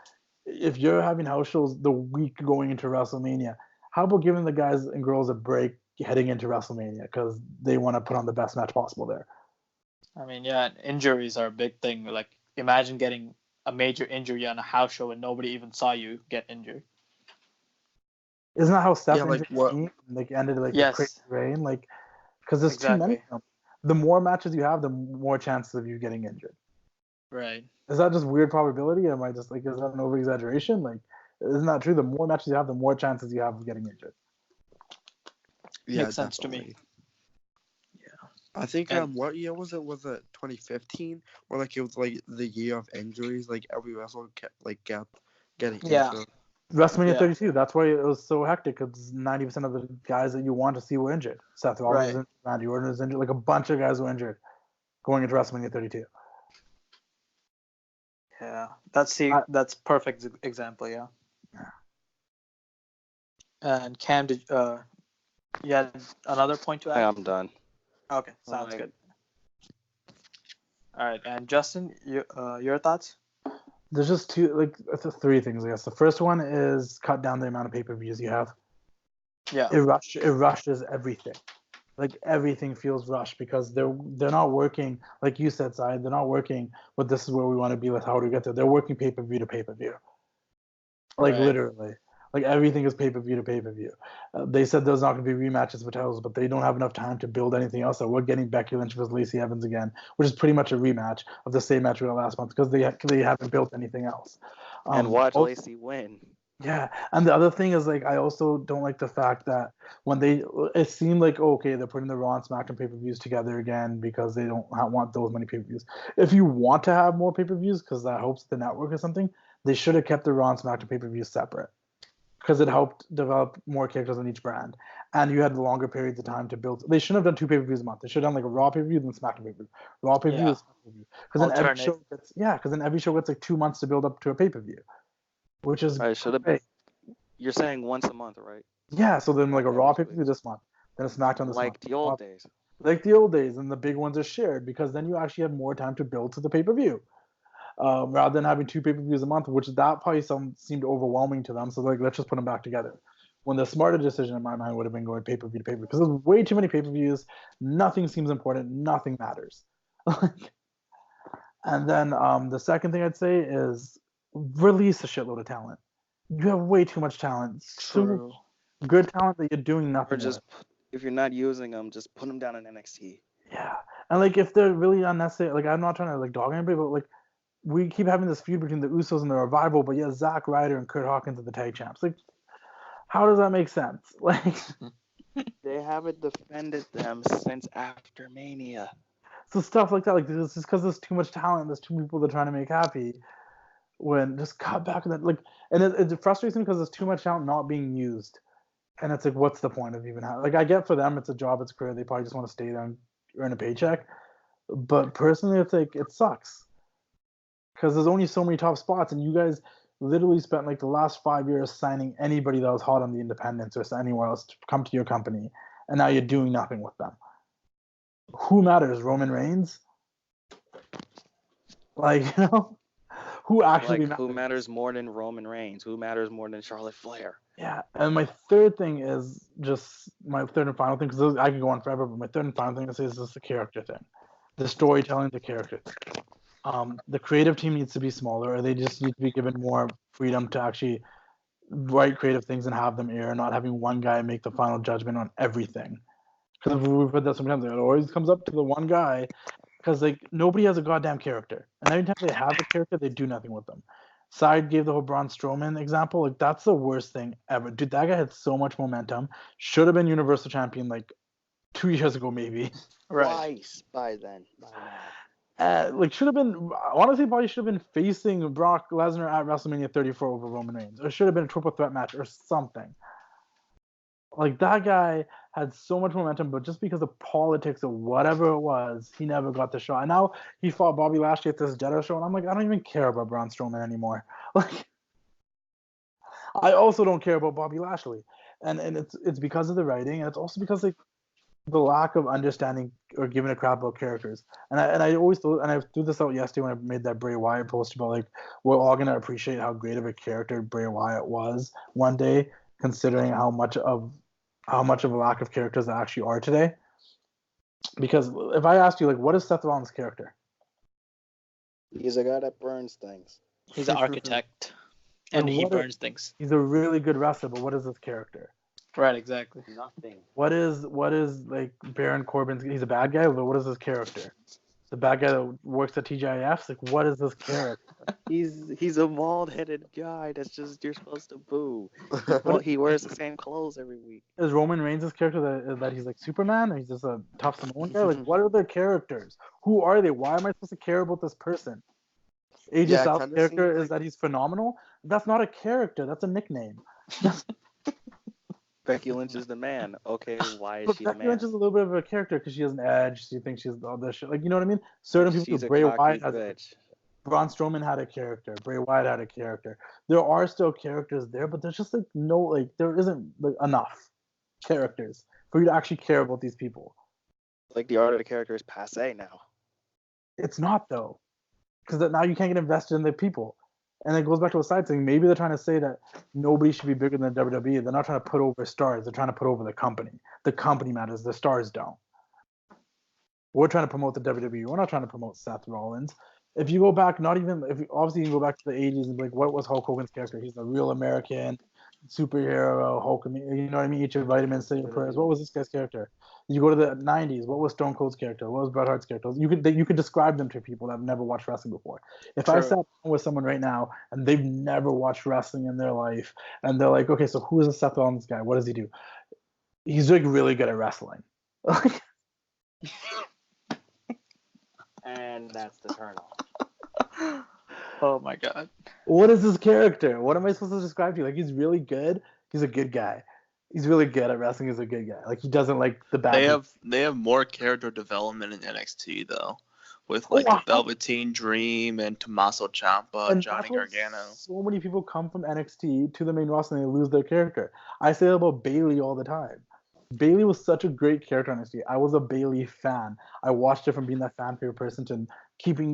if you're having house shows the week going into WrestleMania, how about giving the guys and girls a break heading into WrestleMania because they want to put on the best match possible there? I mean, yeah, injuries are a big thing. Like, imagine getting a major injury on a house show and nobody even saw you get injured. Isn't that how Steph like what? Ended like Yes. the crazy rain? Like, because there's too many Exactly. of them. The more matches you have, the more chances of you getting injured. Right. Is that just weird probability? Am I just like, is that an over exaggeration? Like, isn't that true? The more matches you have, the more chances you have of getting injured. Yeah, Makes sense to me. definitely. I think what year was it? Was it 2015? Or like it was like the year of injuries? Like every wrestler kept getting Yeah. injured. WrestleMania Yeah. 32. That's why it was so hectic because 90% of the guys that you want to see were injured. Seth Rollins was injured, Randy Orton was injured. Like a bunch of guys were injured going into WrestleMania 32. Yeah. That's perfect example. Yeah. And Cam, did you had another point to add? I'm done. Okay, sounds good. All right, and Justin, your thoughts? There's just three things, I guess. The first one is cut down the amount of pay-per-views you have. Yeah. It rushes everything. Like everything feels rushed because they're not working like you said, Sai. They're not working. But this is where we want to be. Like how do we get there? They're working pay-per-view to pay-per-view. Like Right. literally, like everything is pay-per-view to pay-per-view. They said there's not going to be rematches for titles, but they don't have enough time to build anything else. So we're getting Becky Lynch versus Lacey Evans again, which is pretty much a rematch of the same match we got last month because they haven't built anything else. And watch also- Lacey win. Yeah, and the other thing is like I also don't like the fact that when it seemed like okay they're putting the Raw and SmackDown pay-per-views together again because they don't want those many pay-per-views. If you want to have more pay-per-views because that helps the network or something, they should have kept the Raw and SmackDown pay-per-views separate because it helped develop more characters on each brand, and you had longer periods of time to build. They shouldn't have done 2 pay-per-views a month. They should have done like a Raw pay-per-view then SmackDown pay-per-view. Raw pay-per-view, Yeah. SmackDown pay-per-view. Because then Alternate. every show gets like 2 months to build up to a pay-per-view, which is It should have been. great. You're saying once a month, right? Yeah, so then like a Not Raw every 2 pay-per-view weeks. this month, then a SmackDown this month. Like the old days. Like the old days, and the big ones are shared because then you actually have more time to build to the pay-per-view. Rather than having 2 pay-per-views a month, which that probably seemed overwhelming to them. So like, let's just put them back together. When the smarter decision in my mind would have been going pay-per-view to pay-per-view because there's way too many pay-per-views. Nothing seems important. Nothing matters. And then the second thing I'd say is release a shitload of talent. You have way too much talent. True. Good talent that you're doing nothing Or just if you're not using them, just put them down in NXT. with. Yeah, and like if they're really unnecessary, like I'm not trying to like dog anybody, but like we keep having this feud between the Usos and the Revival, but yeah, Zack Ryder and Kurt Hawkins are the tag champs. Like, how does that make sense? Like, They haven't defended them since after Mania. so stuff like that. Like, it's just because there's too much talent, there's too many people they're trying to make happy. When just cut back on that, like, and it frustrates me because there's too much talent not being used, and it's like, what's the point of even having? Like, I get for them, it's a job, it's a career, they probably just want to stay there and earn a paycheck. But personally, it's like it sucks because there's only so many top spots, and you guys literally spent like the last 5 years signing anybody that was hot on the independents or anywhere else to come to your company, and now you're doing nothing with them. Who matters? Roman Reigns? Like, you know, who actually Like, who matters more than Roman Reigns? Who matters more than Charlotte Flair? Yeah, and my third thing is just my third and final thing because I could go on forever, but my third and final thing is just the character thing, the storytelling, the character thing. The creative team needs to be smaller, or they just need to be given more freedom to actually write creative things and have them air, not having one guy make the final judgment on everything. Because we've heard that sometimes, it always comes up to the one guy, because like nobody has a goddamn character, and every time they have a character, they do nothing with them. Side gave the whole Braun Strowman example. Like that's the worst thing ever. Dude, that guy had so much momentum. Should have been Universal Champion like 2 years ago, maybe. Right. Twice by then. By now. Like should have been. Honestly, probably should have been facing Brock Lesnar at WrestleMania 34 over Roman Reigns, or should have been a triple threat match or something. Like that guy had so much momentum, but just because of politics or whatever it was, he never got the shot. And now he fought Bobby Lashley at this Jeddah show, and I'm like, I don't even care about Braun Strowman anymore. Like, I also don't care about Bobby Lashley, and it's because of the writing, and it's also because like the lack of understanding or giving a crap about characters. And I always thought, and I threw this out yesterday when I made that Bray Wyatt post about like we're all gonna appreciate how great of a character Bray Wyatt was one day, considering how much of a lack of characters there actually are today. Because if I asked you like, what is Seth Rollins' character? He's a guy that burns things. He's an architect, and And he what burns things. He's a really good wrestler, but what is his character? Right. Exactly. Nothing. What is like Baron Corbin's? He's a bad guy, but what is his character? The bad guy that works at TGIFs. Like, what is his character? He's a bald-headed guy that's just you're supposed to boo. Well, he wears the same clothes every week. Is Roman Reigns' character that he's like Superman, or he's just a tough Samoan guy? Like, what are their characters? Who are they? Why am I supposed to care about this person? AJ Yeah, Styles' kinda character seems is that he's phenomenal. That's not a character. That's a nickname. Becky Lynch is the man. Okay, why is But she the Becky Lynch man? is a little bit of a character because she has an edge. She thinks she's all this shit. Like, you know what I mean? Certain people She's do. a Bray cocky Wyatt has. bitch. Braun Strowman had a character. Bray Wyatt had a character. There are still characters there, but there's just like no like there isn't like enough characters for you to actually care about these people. Like the art of the character is passe now. It's not though, because now you can't get invested in the people. And it goes back to a side thing. Maybe they're trying to say that nobody should be bigger than WWE. They're not trying to put over stars. They're trying to put over the company. The company matters. The stars don't. We're trying to promote the WWE. We're not trying to promote Seth Rollins. If you go back, obviously you can go back to the 80s and be like, what was Hulk Hogan's character? He's a real American superhero. Hulk, you know what I mean? Eat your vitamins, say your prayers. What was this guy's character? You go to the 90s. What was Stone Cold's character? What was Bret Hart's character? You could describe them to people that have never watched wrestling before. If I sat down with someone right now and they've never watched wrestling in their life, and they're like, okay, so who is the Seth Rollins guy? What does he do? He's like really good at wrestling. And that's the turnoff. Oh my god. What is his character? What am I supposed to describe to you? Like, he's really good. He's a good guy. He's really good at wrestling. He's a good guy. Like, he doesn't like the bad. They have more character development in NXT though, with like the Velveteen Dream and Tommaso Ciampa, and Johnny Gargano. So many people come from NXT to the main roster and they lose their character. I say that about Bayley all the time. Bayley was such a great character on NXT. I was a Bayley fan. I watched it from being that fan favorite person to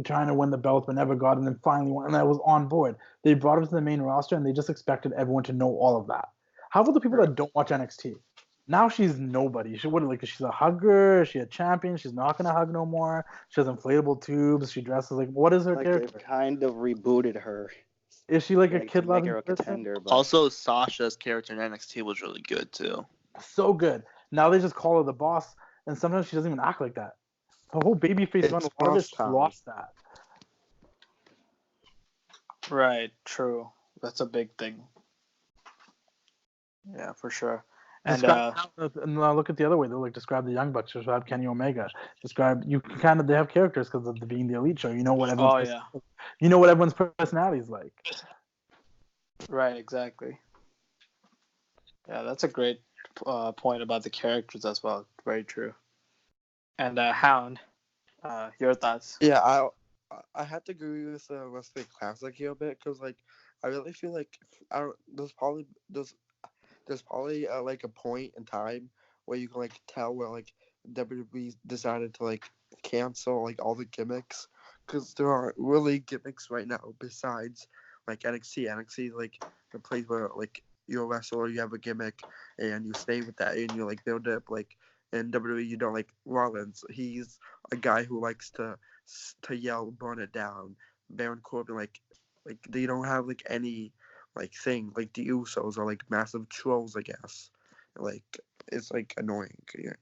trying to win the belt but never got it, and then finally won, and I was on board. They brought her to the main roster and they just expected everyone to know all of that. How about the people that don't watch NXT? Now she's nobody. She's a hugger. Is she a champion? She's not gonna hug no more. She has inflatable tubes. She dresses like, what is her character? They've kind of rebooted her. Is she like a kid loving her a contender? But... Also, Sasha's character in NXT was really good too. So good. Now they just call her the boss, and sometimes she doesn't even act like that. The whole babyface run, a lot of it lost that. Right, true. That's a big thing. Yeah, for sure. And look at the other way. They describe the Young Bucks, describe Kenny Omega, they have characters because of being the Elite Show. You know what everyone's personality is like. Right, exactly. Yeah, that's a great point about the characters as well. Very true. And Hound, your thoughts? Yeah, I have to agree with Wrestling Classic here a bit because I really feel like there's probably like a point in time where you can tell where WWE decided to cancel all the gimmicks because there aren't really gimmicks right now besides NXT. NXT is the place where you're a wrestler, you have a gimmick, and you stay with that, and you build up. In WWE, you don't Rollins. He's a guy who likes to yell, burn it down. Baron Corbin, they don't have any thing. The Usos are massive trolls, I guess. It's annoying. Yeah.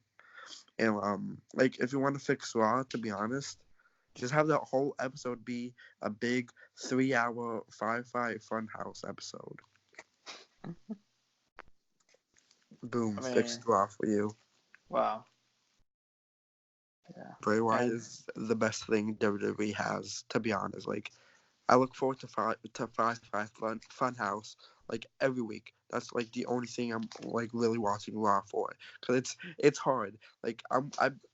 And if you want to fix Raw, to be honest, just have that whole episode be a big 3-hour Firefly Funhouse episode. Boom, fixed Raw for you. Wow. Yeah. Bray Wyatt is the best thing WWE has, to be honest. I look forward to Firefly Funhouse every week. That's the only thing I'm really watching Raw for, because it's hard. I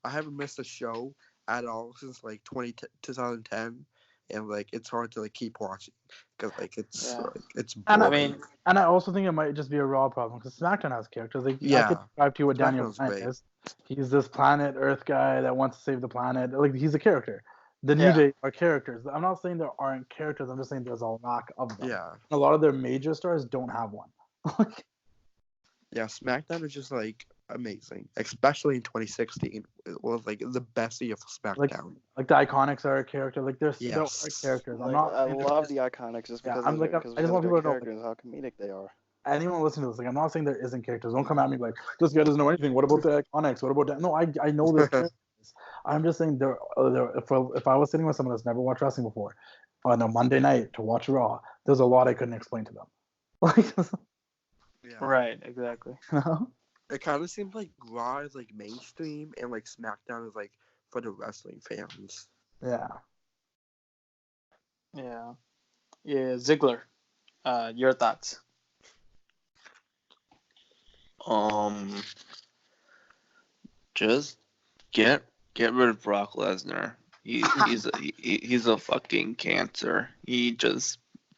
haven't missed a show at all since 2010. And it's hard to keep watching because it's boring. And I also think it might just be a Raw problem because SmackDown has characters. I could describe to you what Daniel Bryan is. He's this planet Earth guy that wants to save the planet. He's a character. The New Day are characters. I'm not saying there aren't characters. I'm just saying there's a lack of them. Yeah. A lot of their major stars don't have one. Yeah, SmackDown is just amazing, especially in 2016. It was the best year for SmackDown. The Iconics are a character. They're still characters. I love the Iconics just because I just want people to know how comedic they are. Anyone listening to this, I'm not saying there isn't characters. Don't come at me this guy doesn't know anything. What about the Iconics? What about that? No, I know there's characters. I'm just saying if I was sitting with someone that's never watched wrestling before on a Monday night to watch Raw, there's a lot I couldn't explain to them. Right, exactly. It kind of seems Raw is mainstream and SmackDown is for the wrestling fans. Yeah. Yeah. Yeah, Ziggler. Your thoughts? Just get rid of Brock Lesnar. He's a fucking cancer.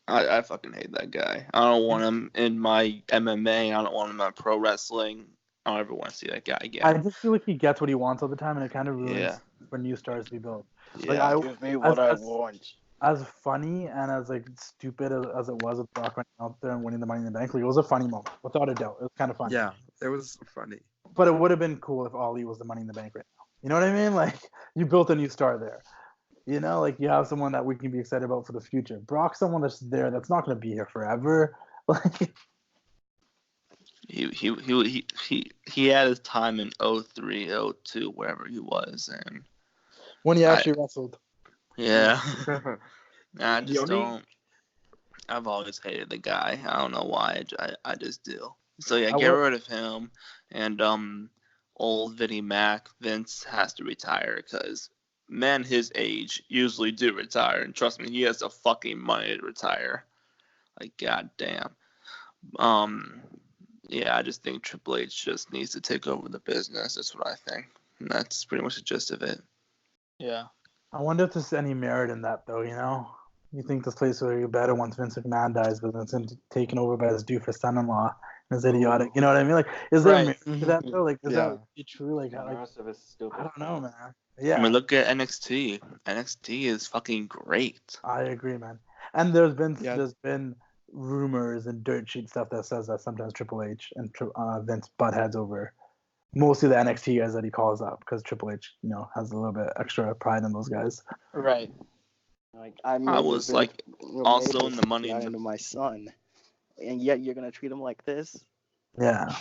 I fucking hate that guy. I don't want him in my MMA. I don't want him in pro wrestling. I don't ever want to see that guy again. I just feel he gets what he wants all the time, and it kind of ruins for new stars to be built. Yeah. Give me what I want. as funny and as like stupid as it was with Brock running out there and winning the Money in the Bank, like it was a funny moment, without a doubt. It was kind of funny. Yeah, it was funny. But it would have been cool if Ali was the Money in the Bank right now. You know what I mean? Like you built a new star there. You know, like you have someone that we can be excited about for the future. Brock's someone that's there that's not going to be here forever. Like he had his time in 03, 02, wherever he was, and when he actually wrestled. yeah, I just The only- don't. I've always hated the guy. I don't know why. I just do. So yeah, I get will- rid of him, and old Vinnie Mac. Vince has to retire because men his age usually do retire, and trust me, he has the fucking money to retire. Like goddamn. Yeah, I just think Triple H just needs to take over the business. That's what I think, and that's pretty much the gist of it. Yeah. I wonder if there's any merit in that, though. You know, you think this place will be better once Vince McMahon dies, but then it's taken over by his doofus son-in-law. It's idiotic. You know what I mean? Like, is there Right. merit to that though? Like, is Yeah. that really true? Like, And the rest of it's stupid. I don't know, man. Yeah, I mean, look at NXT. NXT is fucking great. I agree, man. And there's Yeah. been rumors and dirt sheet stuff that says that sometimes Triple H and Vince butt heads over mostly the NXT guys that he calls up because Triple H, you know, has a little bit extra pride in those guys. Right. Like I was been like also made in the this money guy in the into my son, and yet you're gonna treat him like this. Yeah.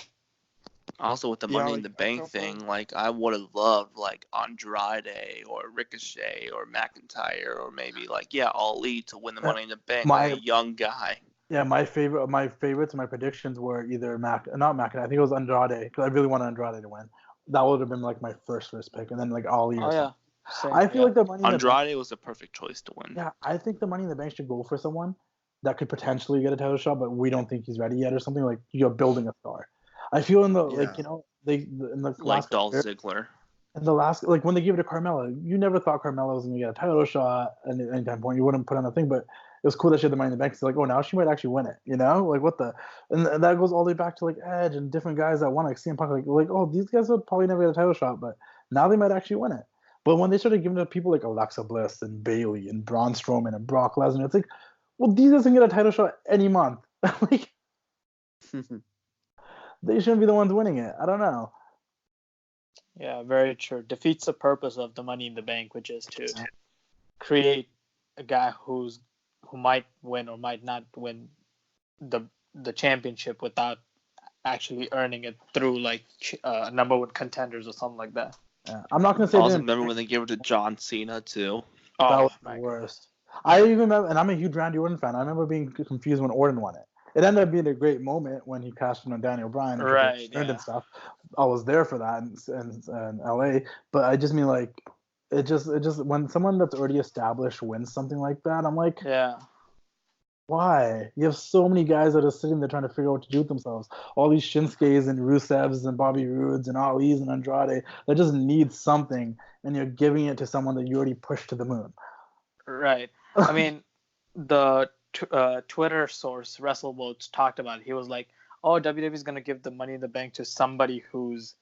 Also with the Yeah, Money in like, the a Bank couple- thing, like I would have loved like Andrade or Ricochet or McIntyre or maybe like Ali to win the Money in the Bank, like a young guy. Yeah, my favorites, my predictions were either not Mac, I think it was Andrade because I really wanted Andrade to win. That would have been like my first pick, and then like Ali. Or Oh yeah. something. Same, I feel like the Money in the Bank. Andrade was the perfect choice to win. Yeah, I think the Money in the Bank should go for someone that could potentially get a title shot, but we don't think he's ready yet, or something like you're building a star. I feel in the like Yeah. you know in the Like last Dolph year, Ziggler. in the last like when they gave it to Carmella, you never thought Carmella was gonna get a title shot at any time point. You wouldn't put on the thing, but it was cool that she had the Money in the Bank. It's like, oh, now she might actually win it, you know? Like what the and that goes all the way back to like Edge and different guys that won like CM Punk, like oh, these guys would probably never get a title shot, but now they might actually win it. But when they started giving it to people like Alexa Bliss and Bayley and Braun Strowman and Brock Lesnar, it's like, well, these guys can get a title shot any month. Like they shouldn't be the ones winning it. I don't know. Yeah, very true. Defeats the purpose of the Money in the Bank, which is to create a guy who might win or might not win the championship without actually earning it through like a number one contenders or something like that. Yeah. I'm not gonna say Also, they- remember when they gave it to John Cena too? that Oh was my the God. worst. I even remember, and I'm a huge Randy Orton fan. I remember being confused when Orton won it. It ended up being a great moment when he cashed in on Daniel Bryan and Triple H Right, turned yeah. and stuff. I was there for that in LA, but I just mean like it just when someone that's already established wins something like that, I'm like, Yeah. why? You have so many guys that are sitting there trying to figure out what to do with themselves. All these Shinsuke's and Rusevs and Bobby Roodes and Ali's and Andrade that just need something, and you're giving it to someone that you already pushed to the moon. Right. I mean, the Twitter source WrestleVotes talked about it. He was like, "Oh, WWE is gonna give the Money in the Bank to somebody who's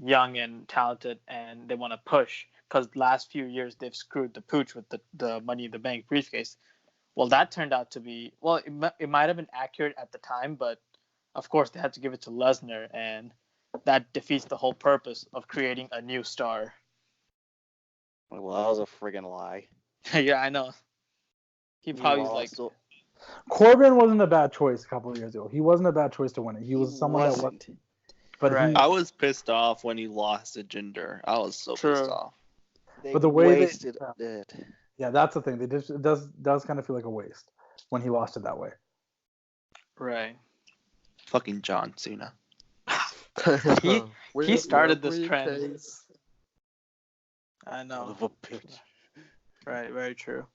young and talented, and they want to push because last few years they've screwed the pooch with the Money in the Bank briefcase." Well, that turned out to be it might have been accurate at the time, but of course they had to give it to Lesnar, and that defeats the whole purpose of creating a new star. Well, that was a friggin' lie. Yeah, I know. He probably was like, Also, Corbin wasn't a bad choice a couple of years ago. He wasn't a bad choice to win it. He was someone that was, wasn't. but Right. I was pissed off when he lost to Jinder. I was so True. pissed off. They But the way they- wasted it. yeah, that's the thing. It does kind of feel like a waste when he lost it that way. right. Fucking John Cena. He started this trend. briefcase. I know. Son of a bitch. Right, very true.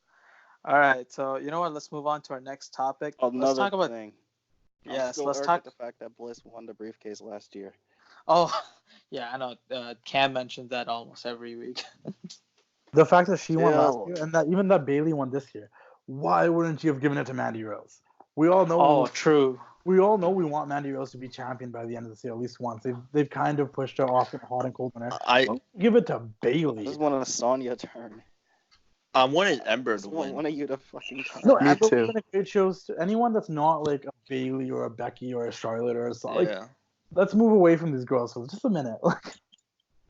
All right, so you know what? Let's move on to our next topic. Let's Another talk about thing. I'm yes. still Let's irked talk. at the fact that Bliss won the briefcase last year. Oh, yeah, I know. Cam mentions that almost every week. The fact that she won last Still. year and that even that Bayley won this year, why wouldn't you have given it to Mandy Rose? We all know. Oh, true. We all know we want Mandy Rose to be champion by the end of the year at least once. They've kind of pushed her off in hot and cold winter. I Give it to I Bayley. just want a Sonya turn. I wanted Ember I to just want win. one of you to fucking try. No, Me Ember too. would have been a great show. Anyone that's not like a Bailey or a Becky or a Charlotte or a like, Yeah. let's move away from these girls for just a minute.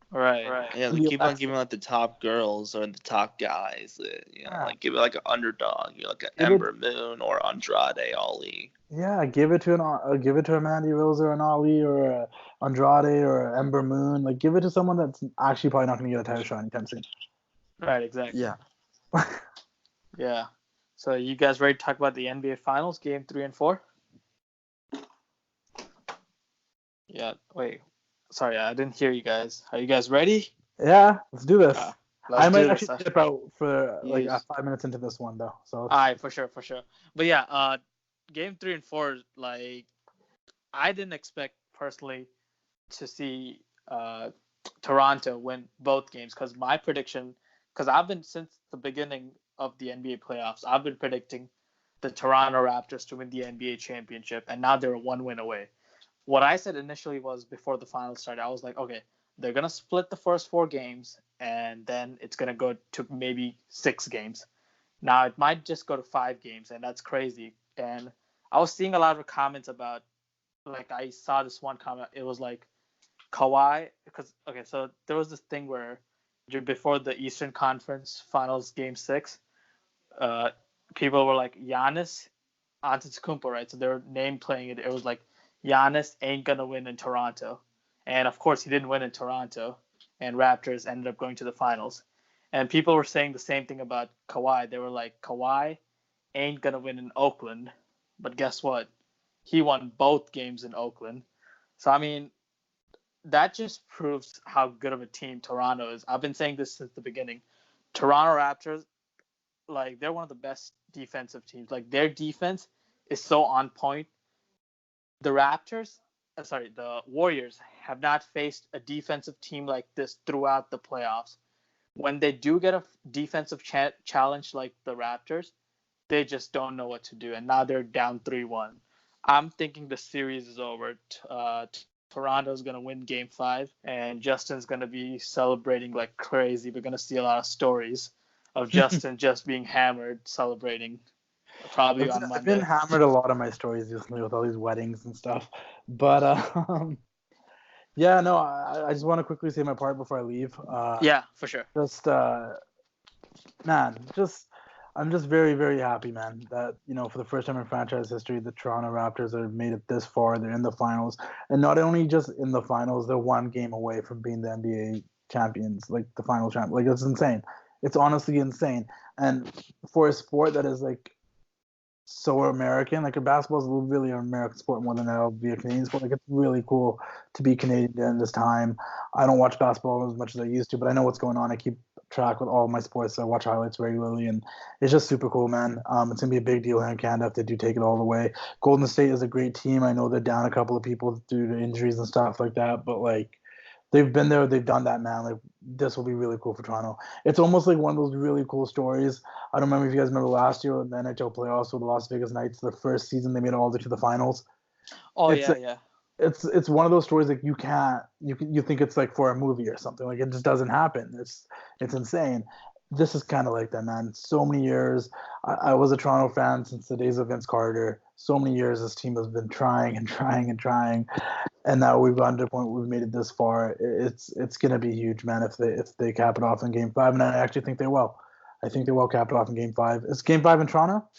Right. Yeah, The they keep on Alexa. giving like the top girls or the top guys. Yeah. Like give it like an underdog, like an Give it- Ember Moon or Andrade Ali. Yeah, give it to a Mandy Rose or an Ali or a Andrade or a Ember Moon. Like, give it to someone that's actually probably not going to get a title shot anytime soon. Right. Exactly. Yeah. Yeah. So you guys ready to talk about the NBA Finals, Game 3 and 4? Yeah. Wait. Sorry, I didn't hear you guys. Are you guys ready? Yeah, let's do this. Let's I might do actually this. dip out for like Yes. 5 minutes into this one though. So All right, for sure. But yeah, Game 3 and 4, like, I didn't expect personally to see Toronto win both games because my prediction, because I've been since the beginning of the NBA playoffs, I've been predicting the Toronto Raptors to win the NBA championship, and now they're 1 win away. What I said initially was before the finals started, I was like, okay, they're gonna split the first 4 games, and then it's gonna go to maybe 6 games. Now it might just go to 5 games, and that's crazy. And I was seeing a lot of comments about, like, I saw this one comment. It was like Kawhi, because okay, so there was this thing where before the Eastern Conference Finals Game 6, people were like Giannis Antetokounmpo, right? So they were name playing it. It was like Giannis ain't gonna win in Toronto, and of course he didn't win in Toronto, and Raptors ended up going to the finals. And people were saying the same thing about Kawhi. They were like, Kawhi ain't gonna win in Oakland, but guess what? He won both games in Oakland. So I mean, that just proves how good of a team Toronto is. I've been saying this since the beginning. Toronto Raptors, like, they're one of the best defensive teams. Like, their defense is so on point. The Warriors have not faced a defensive team like this throughout the playoffs. When they do get a defensive challenge like the Raptors, they just don't know what to do. And now they're down 3-1. I'm thinking the series is over. Toronto's going to win Game 5, and Justin's going to be celebrating like crazy. We're going to see a lot of stories of Justin just being hammered, celebrating, probably on Monday. I've been hammered a lot of my stories recently with all these weddings and stuff. But yeah, no, I just want to quickly say my part before I leave. Yeah, for sure. Just man, I'm just very, very happy, man, that, for the first time in franchise history, the Toronto Raptors have made it this far. They're in the finals. And not only just in the finals, they're 1 game away from being the NBA champions, like the final champ. Like, it's insane. It's honestly insane. And for a sport that is like so American, like, basketball is really an American sport more than it'll be a Canadian sport. Like, it's really cool to be Canadian during this time. I don't watch basketball as much as I used to, but I know what's going on. I keep track with all my sports. I watch highlights regularly, and it's just super cool, man. It's gonna be a big deal here in Canada if they do take it all the way. Golden State is a great team. I know they're down a couple of people due to injuries and stuff like that, but like, they've been there, they've done that, man. Like, this will be really cool for Toronto. It's almost like one of those really cool stories. I don't remember if you guys remember last year in the NHL playoffs with the Las Vegas Knights, the first season they made it all the way to the finals. Oh, It's yeah. It's one of those stories like you think it's like for a movie or something. Like, it just doesn't happen. It's insane. This is kind of like that, man. So many years. I was a Toronto fan since the days of Vince Carter. So many years this team has been trying and trying and trying, and now we've gotten to a point where we've made it this far. It's gonna be huge, man. If they cap it off in Game 5, and I actually think they will. I think they will cap it off in Game 5. Is Game 5 in Toronto?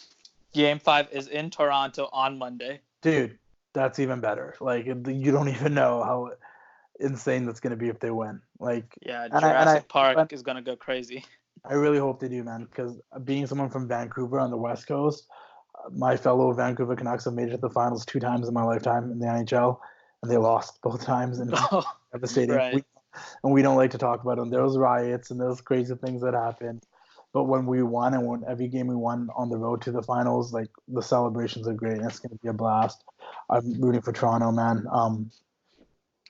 Game 5 is in Toronto on Monday. Dude, that's even better. Like, you don't even know how insane that's going to be if they win. Like, yeah, and Jurassic Park is going to go crazy. I really hope they do, man, because being someone from Vancouver on the West Coast, my fellow Vancouver Canucks have made it to the finals 2 times in my lifetime in the NHL, and they lost both times and devastating. Right. We don't like to talk about them. There was riots and those crazy things that happened. But when we won, and when every game we won on the road to the finals, like, the celebrations are great, and it's going to be a blast. I'm rooting for Toronto, man.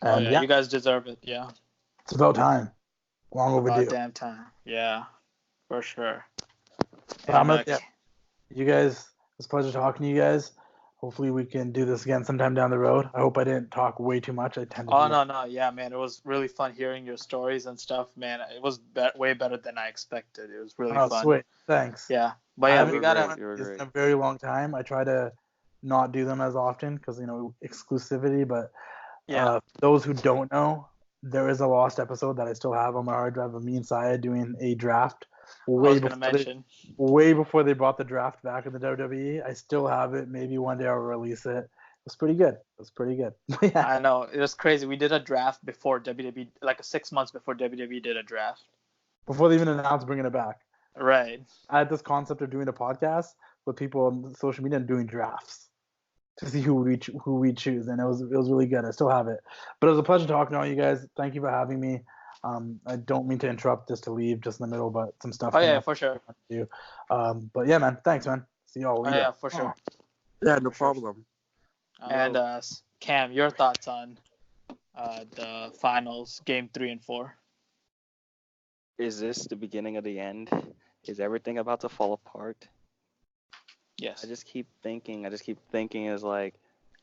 And you guys deserve it. Yeah. It's about time. Long overdue. About damn time. Yeah, for sure. But you guys, it's a pleasure talking to you guys. hopefully we can do this again sometime down the road. I hope I didn't talk way too much. I tend to. Oh no, yeah, man, it was really fun hearing your stories and stuff, man. It was way better than I expected. It was really Oh, fun. sweet. Thanks. Yeah, but I yeah, haven't we done gotta. one You were in great. a very long time. I try to not do them as often because exclusivity. But Yeah, those who don't know, there is a lost episode that I still have on my hard drive of me and Saya doing a draft I was gonna before mention. way before they brought the draft back in the WWE. I still have it. Maybe one day I'll release it. It's pretty good. It's pretty good. Yeah. I know it was crazy. We did a draft before WWE, like 6 months before WWE did a draft. Before they even announced bringing it back, Right. I had this concept of doing a podcast with people on social media and doing drafts to see who we choose, and it was really good. I still have it, but it was a pleasure talking to all you guys. Thank you for having me. I don't mean to interrupt just to leave just in the middle, but some stuff. Oh came yeah, up for sure. to do. But yeah, man, thanks, man. See y'all Oh later. yeah, for sure. Yeah, no For sure. problem. And Cam, your thoughts on the finals, game 3 and 4? Is this the beginning of the end? Is everything about to fall apart? Yes. I just keep thinking is like,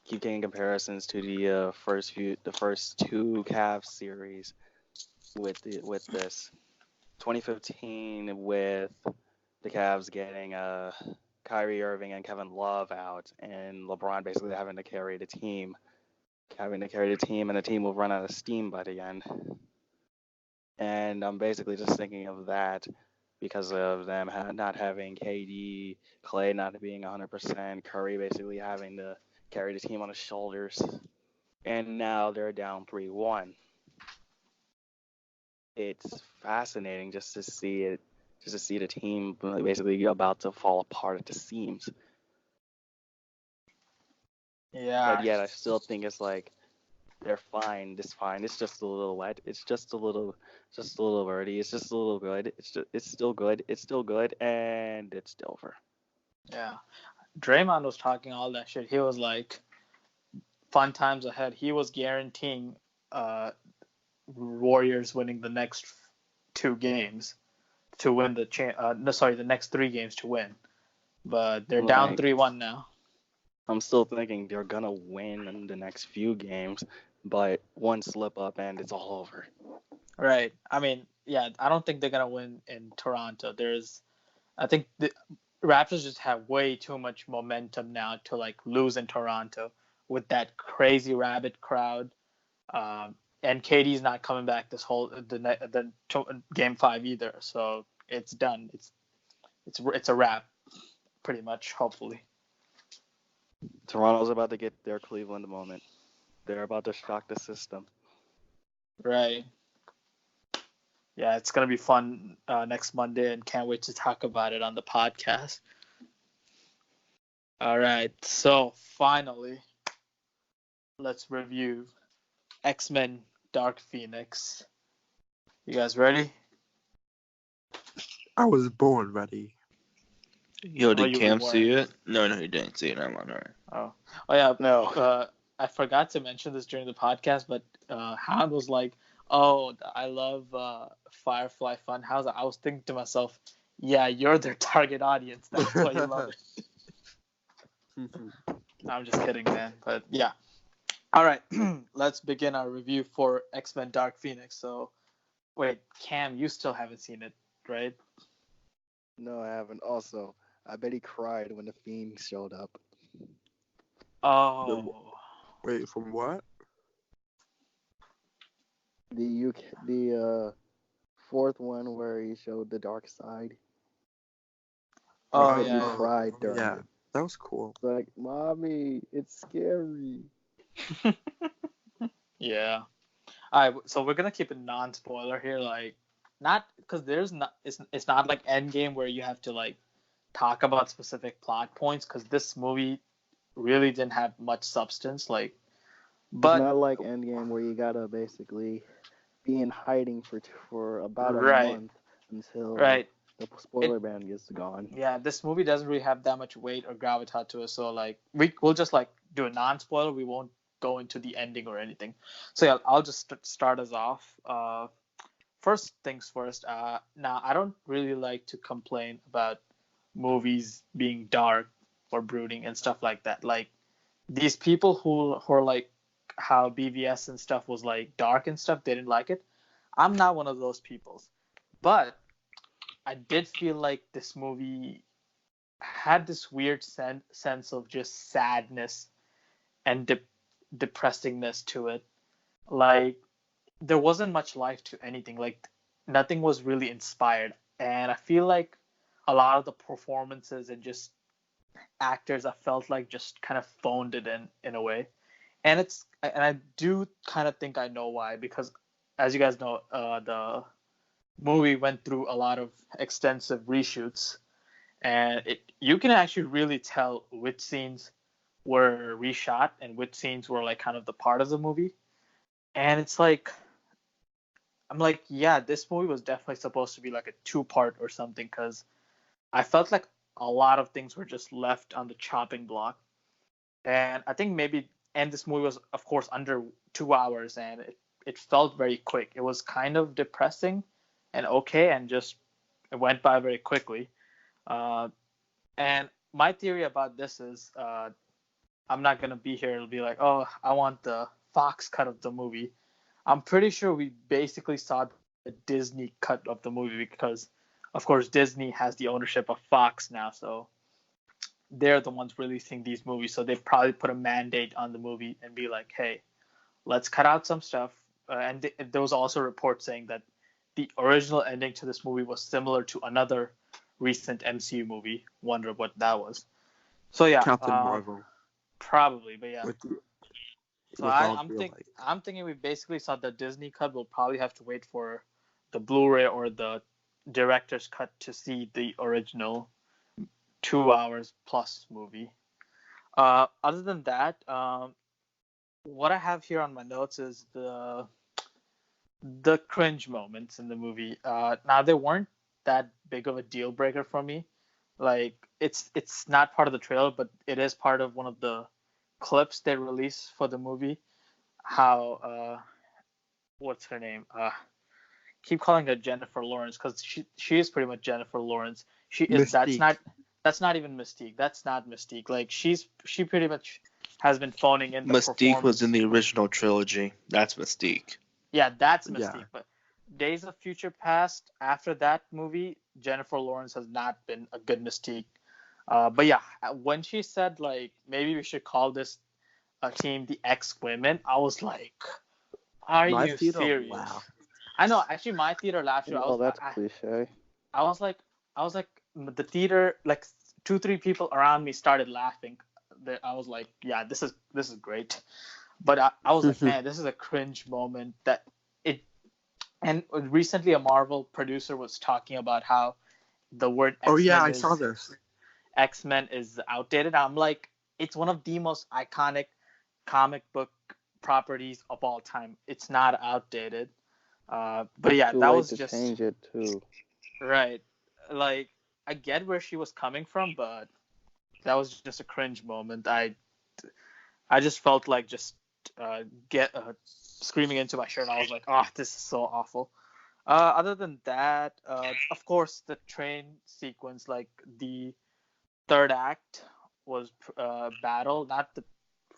keep getting comparisons to the first two Cavs series with this 2015 with the Cavs getting Kyrie Irving and Kevin Love out, and LeBron basically having to carry the team, and the team will run out of steam by the end. And I'm basically just thinking of that because of them not having KD, Clay not being 100%, Curry basically having to carry the team on his shoulders, and now they're down 3-1. It's fascinating just to see it, just to see the team basically about to fall apart at the seams. Yeah. But yet I still think it's like they're fine. It's fine. It's just a little wet. It's just a little dirty. It's just a little good. It's still good. It's still good, and it's still over. Yeah. Draymond was talking all that shit. He was like, fun times ahead. He was guaranteeing Warriors winning the next 2 games to win the next 3 games to win. But they're down 3-1 now. I'm still thinking they're gonna win in the next few games, but one slip up and it's all over. Right. I mean, yeah, I don't think they're gonna win in Toronto. I think the Raptors just have way too much momentum now to like lose in Toronto with that crazy rabid crowd. And KD's not coming back the game 5 either. So it's done. It's a wrap, pretty much. Hopefully. Toronto's about to get their Cleveland moment. They're about to shock the system. Right. Yeah, it's gonna be fun next Monday, and can't wait to talk about it on the podcast. All right, so finally, let's review X-Men Dark Phoenix. You guys ready? I was born ready. Yo, did you Cam were. see it? No, he didn't see it. I'm on alright. Oh yeah. No. I forgot to mention this during the podcast, but Hound was like, "Oh, I love Firefly Funhouse." I was thinking to myself, "Yeah, you're their target audience. That's why you love it." I'm just kidding, man. But yeah. All right, let's begin our review for X-Men Dark Phoenix. So, wait, Cam, you still haven't seen it, right? No, I haven't. Also, I bet he cried when the Fiend showed up. Oh. Wait, from what? The fourth one where he showed the dark side. Oh, I bet yeah. he cried during Yeah, it. that was cool. It's like, mommy, it's scary. Yeah. All right, so we're gonna keep it non-spoiler here, like not because it's not like Endgame where you have to like talk about specific plot points because this movie really didn't have much substance, like. But it's not like Endgame where you gotta basically be in hiding for about a Right. month until right, the spoiler ban gets gone. yeah, this movie doesn't really have that much weight or gravitas to it, so like we'll just like do a non-spoiler. We won't go into the ending or anything. So yeah, I'll just start us off. First things first. Now I don't really like to complain about movies being dark or brooding and stuff like that. Like these people who are like how BVS and stuff was like dark and stuff, they didn't like it. I'm not one of those people, but I did feel like this movie had this weird sense of just sadness and depressingness to it. Like there wasn't much life to anything. Like nothing was really inspired, and I feel like a lot of the performances and just actors, I felt like just kind of phoned it in a way. And I do kind of think I know why, because as you guys know, the movie went through a lot of extensive reshoots, and you can actually really tell which scenes were reshot and which scenes were like kind of the part of the movie. And it's like I'm like, yeah, this movie was definitely supposed to be like a two-part or something, because I felt like a lot of things were just left on the chopping block. And I think and this movie was, of course, under 2 hours, and it felt very quick. It was kind of depressing and okay, and just it went by very quickly. And my theory about this is, I'm not gonna be here to be like, oh, I want the Fox cut of the movie. I'm pretty sure we basically saw the Disney cut of the movie, because, of course, Disney has the ownership of Fox now, so they're the ones releasing these movies. So they probably put a mandate on the movie and be like, hey, let's cut out some stuff. And there was also reports saying that the original ending to this movie was similar to another recent MCU movie. Wonder what that was. So yeah, Captain Marvel. probably, but yeah. So With all I'm real life. I'm thinking we basically saw the Disney cut. We'll probably have to wait for the Blu-ray or the director's cut to see the original 2 hours plus movie. Other than that, what I have here on my notes is the cringe moments in the movie. Now they weren't that big of a deal breaker for me. Like it's not part of the trailer, but it is part of one of the clips they released for the movie. How what's her name? Keep calling her Jennifer Lawrence, because she is pretty much Jennifer Lawrence. She is Mystique. that's not even Mystique. That's not Mystique. Like she pretty much has been phoning in the Mystique performance. was in the original trilogy. That's Mystique. Yeah, that's Mystique. Yeah. But Days of Future Past, after that movie, Jennifer Lawrence has not been a good Mystique. But yeah, when she said like maybe we should call this team the X-Women, I was like, are My you theater serious? laughed. I know. Actually, my theater laughed too. Well, that's cliche. I was like, the theater, like 2-3 people around me started laughing. I was like, yeah, this is great. But I was like, man, this is a cringe moment that it. And recently, a Marvel producer was talking about how the word X-Men Oh yeah, I saw this. X-Men is outdated. I'm like, it's one of the most iconic comic book properties of all time. It's not outdated. But yeah, Too that late was to just change it too. right. Like I get where she was coming from, but that was just a cringe moment. I just felt like just get screaming into my shirt. I was like, oh, this is so awful. Other than that, of course, the train sequence, like the third act was battle, not the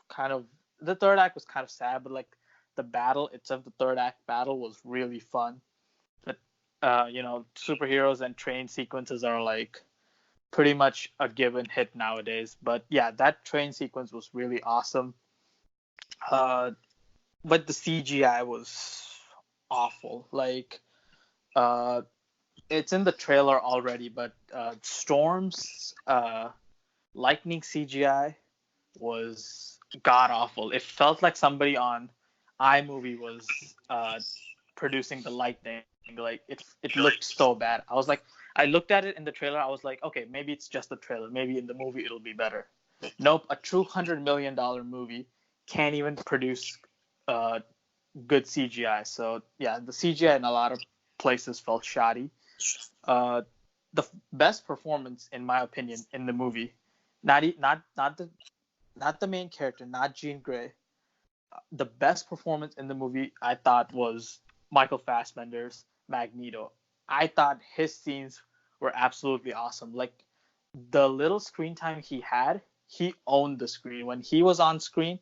kind of the third act was kind of sad, but like the battle itself, the third act battle was really fun. But superheroes and train sequences are like pretty much a given hit nowadays. But yeah, that train sequence was really awesome. But the CGI was awful. Like it's in the trailer already, but Storm's lightning CGI was god awful. It felt like somebody on iMovie was producing the lightning. Like it looked so bad. I looked at it in the trailer. I was like, okay, maybe it's just the trailer. Maybe in the movie it'll be better. Nope, a true $100 million movie can't even produce good CGI. So yeah, the CGI in a lot of places felt shoddy. The best performance, in my opinion, in the movie, not the main character, not Jean Grey. The best performance in the movie, I thought, was Michael Fassbender's Magneto. I thought his scenes were absolutely awesome. Like the little screen time he had, he owned the screen. When he was on screen,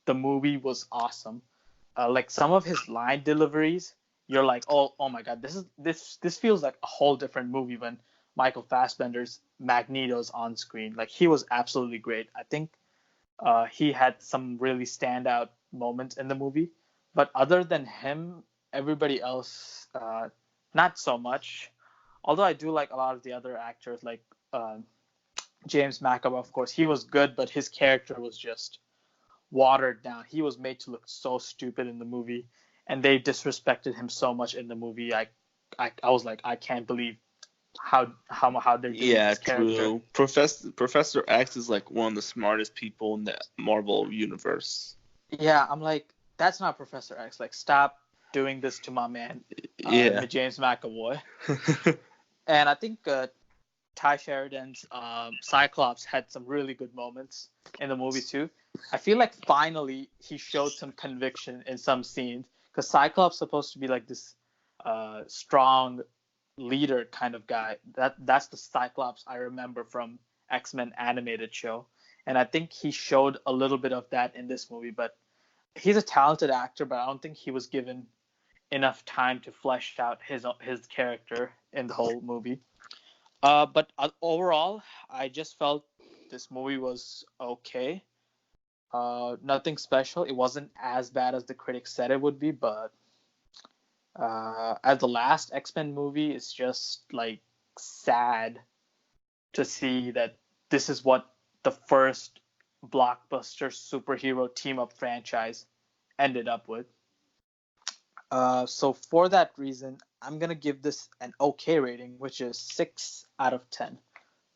the movie was awesome. Like some of his line deliveries, you're like, oh my god, this feels like a whole different movie when Michael Fassbender's Magneto's on screen. Like he was absolutely great. I think he had some really standout moments in the movie, but other than him, everybody else, not so much. Although I do like a lot of the other actors, like James McAvoy, of course, he was good, but his character was just watered down. He was made to look so stupid in the movie, and they disrespected him so much in the movie. I was like, I can't believe how they're doing Yeah, this character. true. Professor X is like one of the smartest people in the Marvel universe. Yeah, I'm like, that's not Professor X. Like, stop doing this to my man, Yeah. James McAvoy. And I think Ty Sheridan's Cyclops had some really good moments in the movie too. I feel like finally he showed some conviction in some scenes, because Cyclops supposed to be like this strong leader kind of guy. That's the Cyclops I remember from X-Men animated show, and I think he showed a little bit of that in this movie. But he's a talented actor, but I don't think he was given enough time to flesh out his character in the whole movie. But overall, I just felt this movie was okay. Nothing special. It wasn't as bad as the critics said it would be, but as the last X-Men movie, it's just like sad to see that this is what the first blockbuster superhero team-up franchise ended up with. So for that reason, I'm gonna give this an okay rating, which is 6 out of 10.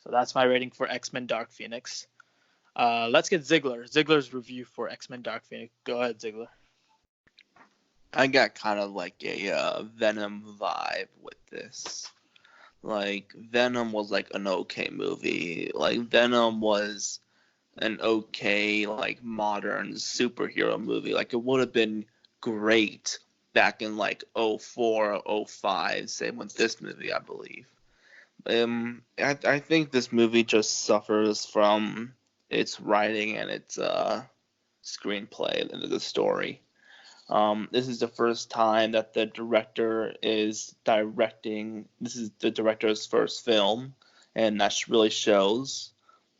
So that's my rating for X-Men Dark Phoenix. Let's get Ziggler's review for X-Men Dark Phoenix. Go ahead, Ziggler. I got kind of like a Venom vibe with this. Like, Venom was like an okay movie. Like, Venom was an okay, like, modern superhero movie. Like, it would have been great back in like 04, 05, same with this movie, I believe. I think this movie just suffers from its writing and its screenplay and the story. This is the first time that the director is directing. This is the director's first film, and that really shows.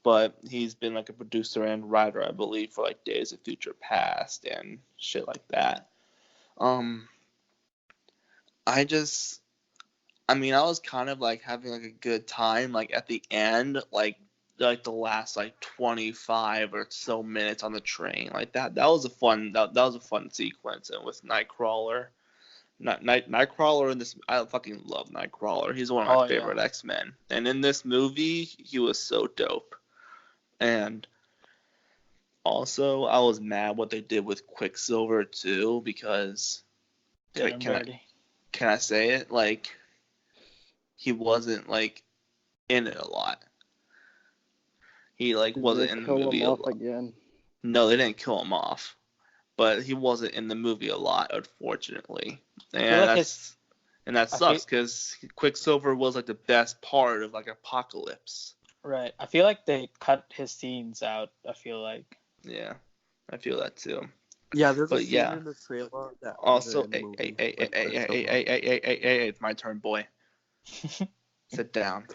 But he's been like a producer and writer, I believe, for like Days of Future Past and shit like that. I was kind of like having like a good time, like at the end, like the last like 25 or so minutes on the train, like that was a fun sequence, and with Nightcrawler. Nightcrawler in this, I fucking love Nightcrawler. He's one of my favorite X-Men, and in this movie, he was so dope. And also, I was mad what they did with Quicksilver too, because can I say it? Like, he wasn't like in it a lot. He like wasn't in the movie a lot. Again? No, they didn't kill him off, but he wasn't in the movie a lot, unfortunately. And that sucks, because Quicksilver was like the best part of like Apocalypse. Right. I feel like they cut his scenes out. I feel like. Yeah, I feel that too. Yeah, there's a scene in the trailer that also, hey, it's my turn, boy. Sit down.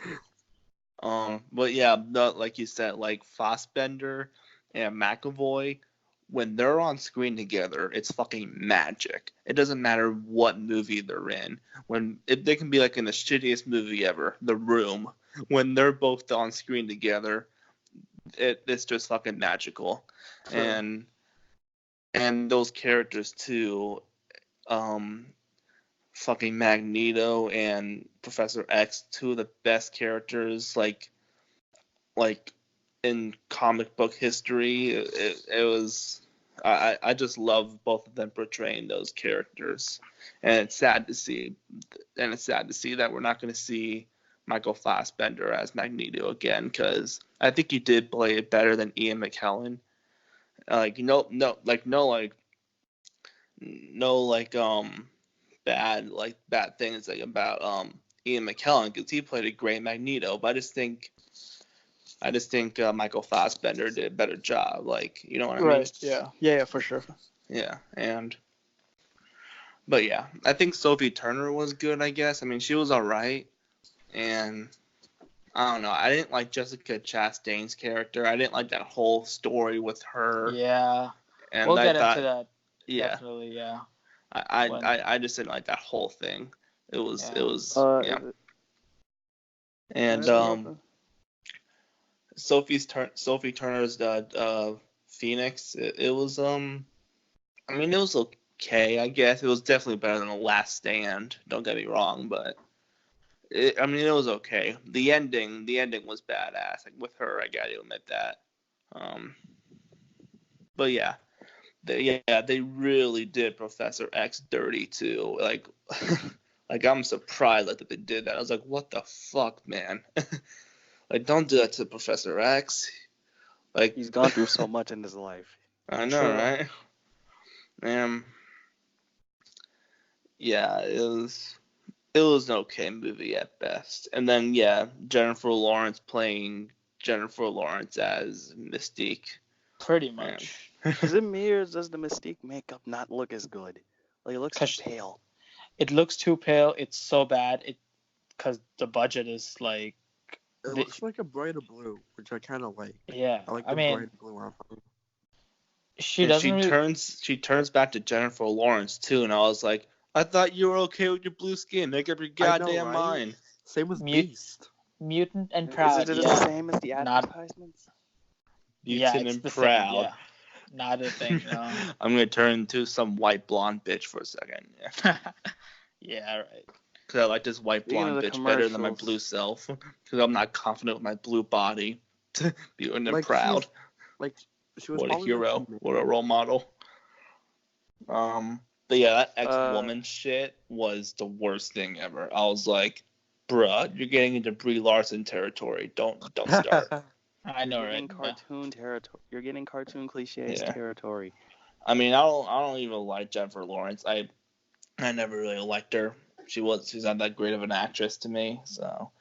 But yeah, like you said, like Fassbender and McAvoy, when they're on screen together, it's fucking magic. It doesn't matter what movie they're in. They can be like in the shittiest movie ever, The Room. When they're both on screen together, it's just fucking magical. Sure. And those characters too, fucking Magneto and Professor X, two of the best characters like in comic book history. It was, I just love both of them portraying those characters, and it's sad to see that we're not going to see Michael Fassbender as Magneto again, because I think he did play it better than Ian McKellen. Bad things like about Ian McKellen, because he played a great Magneto, but I just think I just think Michael Fassbender did a better job. Like, you know what I mean? Right. Yeah, for sure. Yeah, but yeah, I think Sophie Turner was good, I guess. I mean, she was alright, and I don't know. I didn't like Jessica Chastain's character. I didn't like that whole story with her. Yeah. And We'll I get thought, into that. yeah, Definitely, yeah. I just didn't like that whole thing. It was yeah. And Sophie Turner's Phoenix. It was I mean, it was okay, I guess. It was definitely better than The Last Stand. Don't get me wrong, but it was okay. The ending was badass. Like with her, I gotta admit that. But yeah, they really did Professor X dirty too. Like, like I'm surprised that they did that. I was like, what the fuck, man? Like, don't do that to Professor X. Like, He's gone through so much in his life. I know, True. right? Yeah, it was an okay movie at best. And then yeah, Jennifer Lawrence playing Jennifer Lawrence as Mystique. Pretty much. Is it me or does the Mystique makeup not look as good? Like, it looks too pale. It looks too pale. It's so bad. Because the budget is like. It looks like a brighter blue, which I kind of like. Yeah, I like the brighter blue on her. She turns back to Jennifer Lawrence too, and I was like, I thought you were okay with your blue skin. Make up your goddamn mind. Same with Beast. Mutant and Proud. Is it the same as the advertisements? Mutant and Proud. Yeah. Not a thing, no. I'm gonna turn into some white blonde bitch for a second. Yeah, yeah, right. Because I like this white blonde bitch better than my blue self. Because I'm not confident with my blue body. Mutant and Proud. She was what a hero. What a role model. But yeah, that ex-woman shit was the worst thing ever. I was like, bruh, you're getting into Brie Larson territory. Don't start. I know, right? Cartoon territory. You're getting cartoon cliches territory. I mean, I don't even like Jennifer Lawrence. I never really liked her. She's not that great of an actress to me. So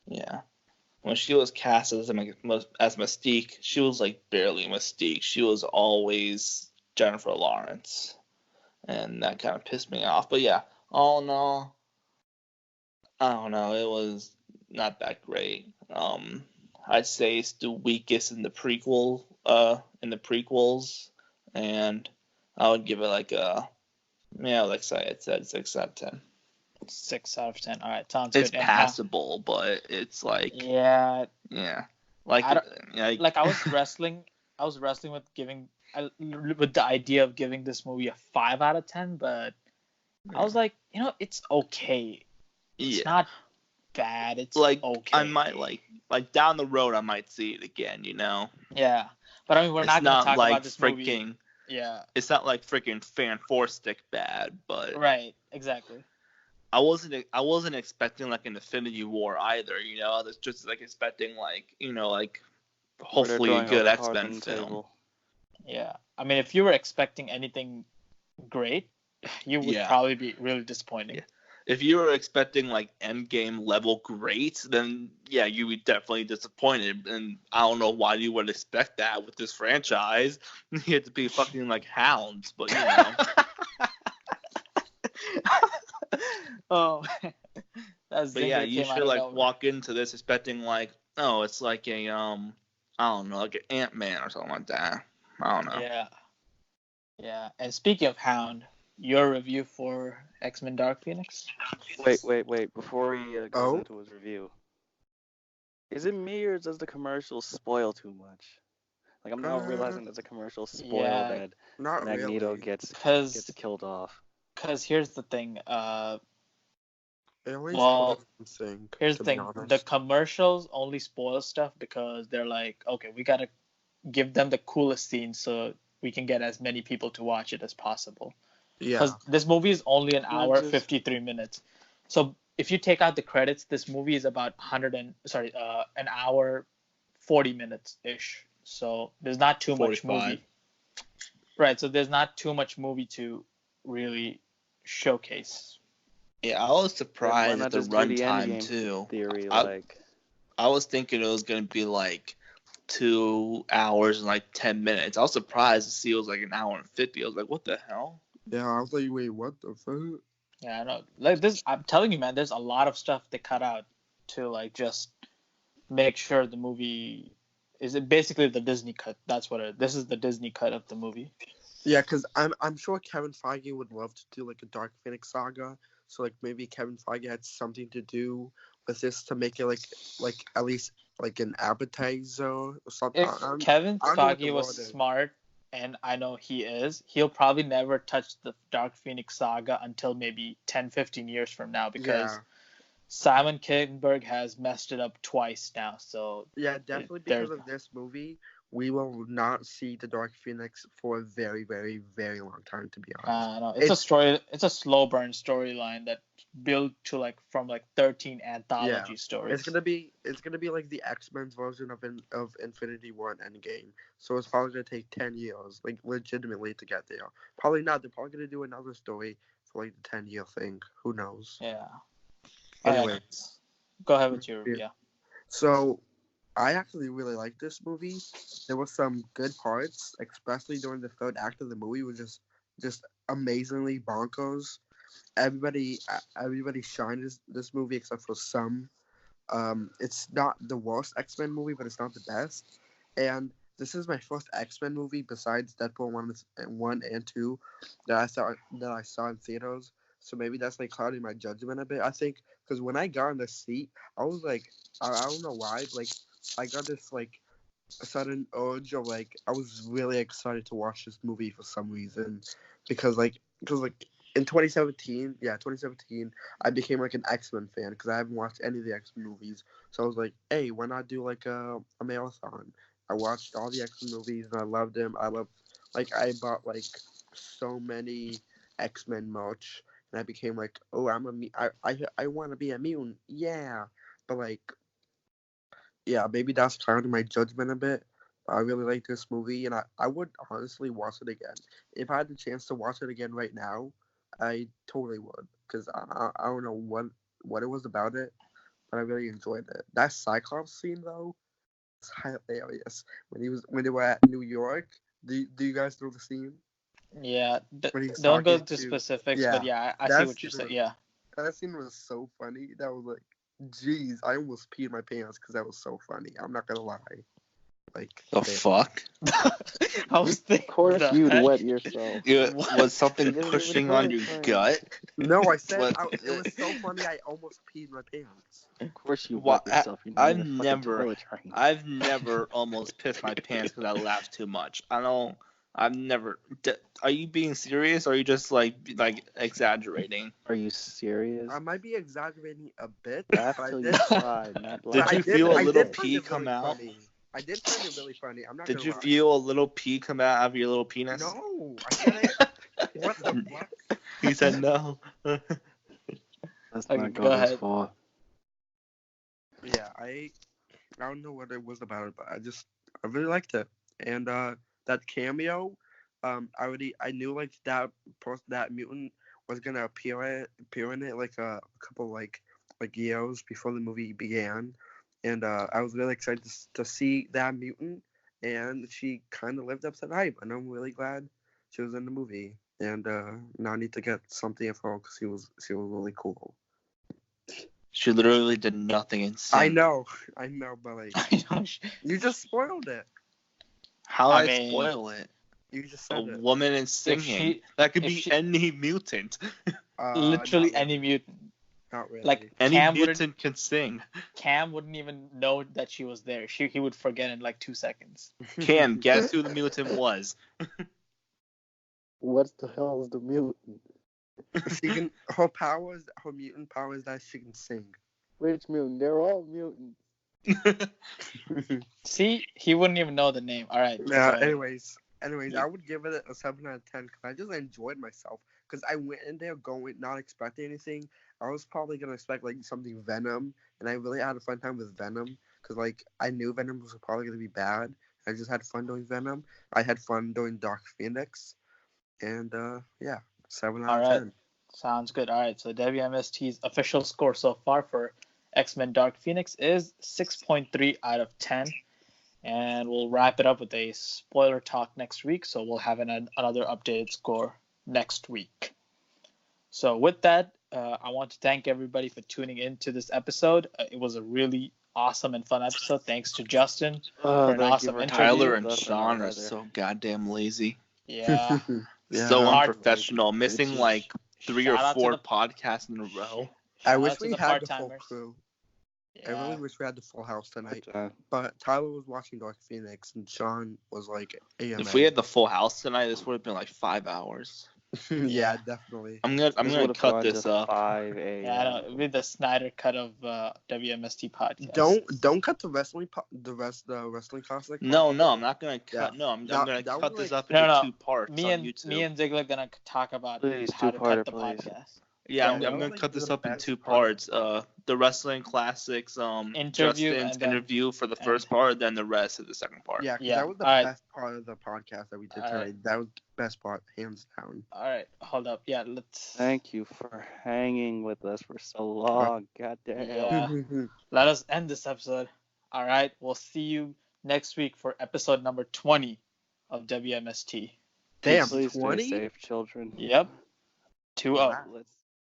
yeah, when she was cast as Mystique, she was like barely Mystique. She was always Jennifer Lawrence, and that kind of pissed me off. But yeah, all in all, I don't know. It was not that great. I'd say it's the weakest in the prequels, and I would give it like like I said, 6 out of 10. 6 out of 10. All right, sounds it's good. It's passable, but it's like yeah. Like I was wrestling with with the idea of giving this movie a 5 out of 10, but I was like, it's okay. It's not bad. It's like okay. I might like down the road I might see it again. Yeah, but I mean we're not gonna talk about this freaking, movie. Yeah. It's not like freaking Fan 4 Stick bad, but right, exactly. I wasn't expecting like an Infinity War either. I was just like expecting like hopefully a good X-Men film. Yeah, I mean if you were expecting anything great, you would probably be really disappointed. Yeah. If you were expecting like Endgame level great, then yeah, you would definitely disappointed. And I don't know why you would expect that with this franchise. You had to be fucking like hounds, but Oh, but yeah, you should like walk into this expecting like, oh, it's like a I don't know, like an Ant-Man or something like that. I don't know. Yeah. And speaking of Hound, your review for X-Men Dark Phoenix? Wait. Before he goes into his review, is it me or does the commercial spoil too much? Like I'm now realizing that the commercial spoil that Magneto really. gets killed off. Because here's the thing. Here's the thing. The commercials only spoil stuff because they're like, okay, we gotta give them the coolest scenes so we can get as many people to watch it as possible. Yeah. Because this movie is only an hour 53 minutes. So if you take out the credits, this movie is about an hour 40 minutes ish. So there's not too 45. much movie. Right. So there's not too much movie to really showcase. Yeah, I was surprised at the runtime too. Theory, I I was thinking it was gonna be like 2 hours and like 10 minutes. I was surprised to see it was like an hour and 50. I was like, what the hell? Yeah, I was like, wait, what the fuck? Yeah, I know. Like this, I'm telling you, man. There's a lot of stuff they cut out to like just make sure the movie is it basically the Disney cut. That's what it. This is the Disney cut of the movie. Yeah, because I'm sure Kevin Feige would love to do like a Dark Phoenix saga. So like maybe Kevin Feige had something to do with this to make it like at least like an appetizer or something. If Kevin I don't know what the Feige was word is. smart, and I know he is, he'll probably never touch the Dark Phoenix saga until maybe 10, 15 years from now because Yeah. Simon Kinberg has messed it up twice now. So Yeah, definitely there- because of this movie, we will not see the Dark Phoenix for a very, very, very long time. To be honest, no, it's a story. It's a slow burn storyline that built to like from like 13 anthology stories. It's gonna be like the X-Men's version of Infinity War and Endgame. So it's probably gonna take 10 years, like legitimately, to get there. Probably not. They're probably gonna do another story for like the 10-year thing. Who knows? Yeah. Anyway. Alright, go ahead with your Yeah. So I actually really liked this movie. There were some good parts, especially during the third act of the movie, was just amazingly bonkers. Everybody shined this movie except for some. It's not the worst X-Men movie, but it's not the best. And this is my first X-Men movie besides Deadpool 1 and 2 that I saw in theaters. So maybe that's like clouding my judgment a bit. I think because when I got in the seat, I was like, I don't know why, like I got this like sudden urge of like I was really excited to watch this movie for some reason because in 2017, I became like an X-Men fan because I haven't watched any of the X-Men movies. So I was like, hey, why not do like a marathon? I watched all the X-Men movies and I loved them. I I bought like so many X-Men merch and I became like, oh, I want to be a mutant, yeah. But like, yeah, maybe that's clouding my judgment a bit. I really like this movie, and I would honestly watch it again. If I had the chance to watch it again right now, I totally would. Because I don't know what it was about it, but I really enjoyed it. That Cyclops scene, though, was hilarious. When they were at New York, do you guys know the scene? Yeah, When he's don't go talking to to- specifics, yeah, but yeah, I that see what you're scene saying. was- Yeah. That scene was so funny. That was like, jeez, I almost peed my pants because that was so funny. I'm not gonna lie. Like, The damn. fuck? I was thinking. Of course, the you'd heck? wet yourself. Was something It doesn't even pushing on hurt, your man. gut? No, I said What- it was so funny. I almost peed my pants. Of course, you Wha- wet yourself. You're not I've even a fucking never- toilet trained. I've never almost pissed my pants because I laughed too much. I've never. Are you being serious or are you just like exaggerating? Are you serious? I might be exaggerating a bit. Laugh but I till did- you cry, not Did laugh. you I feel a I little did find pee it come really out? funny. I did find it really funny. I'm not Did gonna you lie. feel a little pee come out of your little penis? No, I said it. What the fuck? He said no. That's Okay, not go Gordon's ahead. fault. Yeah, I don't know what it was about it, but I really liked it. And that cameo, I knew like that mutant was gonna appear in it like a couple like years before the movie began, and I was really excited to see that mutant, and she kind of lived up to the hype, and I'm really glad she was in the movie. And now I need to get something of her because she was really cool. She literally did nothing insane. I know, but like I know. you just spoiled it. How I I mean, spoil it? You just A said it. woman is singing. she- That could if be she- any mutant. Literally Not any really. mutant. Not really. Like Any Cam mutant can sing. Cam wouldn't even know that she was there. He would forget in like 2 seconds. Cam, guess who the mutant was? What the hell is the mutant? her mutant power is that she can sing. Which mutant? They're all mutants. See, he wouldn't even know the name. All right. Yeah. go ahead. Anyways, I would give it a 7 out of 10 because I just enjoyed myself. Because I went in there not expecting anything. I was probably gonna expect like something Venom, and I really had a fun time with Venom. Because like I knew Venom was probably gonna be bad. I just had fun doing Venom. I had fun doing Dark Phoenix, and yeah, 7 out of All right. 10. Sounds good. All right. So WMST's official score so far for X-Men Dark Phoenix is 6.3 out of 10. And we'll wrap it up with a spoiler talk next week. So we'll have another updated score next week. So with that, I want to thank everybody for tuning in to this episode. It was a really awesome and fun episode. Thanks to Justin for an Thank you awesome for interview. Tyler and That's Sean another. are so goddamn lazy. Yeah. Yeah. So Hard- unprofessional. Missing like 3 or Shout out to 4 the- podcasts in a row. I Shout wish out to we the had the full part-timers. crew. I Yeah. really wish we had the full house tonight. Uh, But Tyler was watching Dark Phoenix, and Sean was like AMA. If we had the full house tonight, this would have been like 5 hours. Yeah, definitely. I'm this gonna would've cut gone this to up. 5 a.m. Yeah, I know. It'll be the Snyder cut of W.M.S.T podcast. Don't cut the wrestling classic. No, I'm not gonna cut. Yeah. No, I'm That- gonna that cut was this like- up into No. 2 parts Me on and YouTube. Ziggler gonna talk about Please, how to two-parter, cut the please. podcast. Yeah, Yeah, I'm that was gonna like cut this the up in best 2 part. parts. The wrestling classics, Interview Justin's and then- interview for the and- first part, then the rest of the second part. Yeah, 'cause Yeah, that was the alright. best part of the podcast that we did Alright. tonight. That was the best part, hands down. All right, hold up. Yeah, let's. Thank you for hanging with us for so long. God damn. Yeah. Let us end this episode. All right, we'll see you next week for episode number 20 of WMST. Damn, Please stay 20? safe, children. Yep. 2-0. Wow. Let's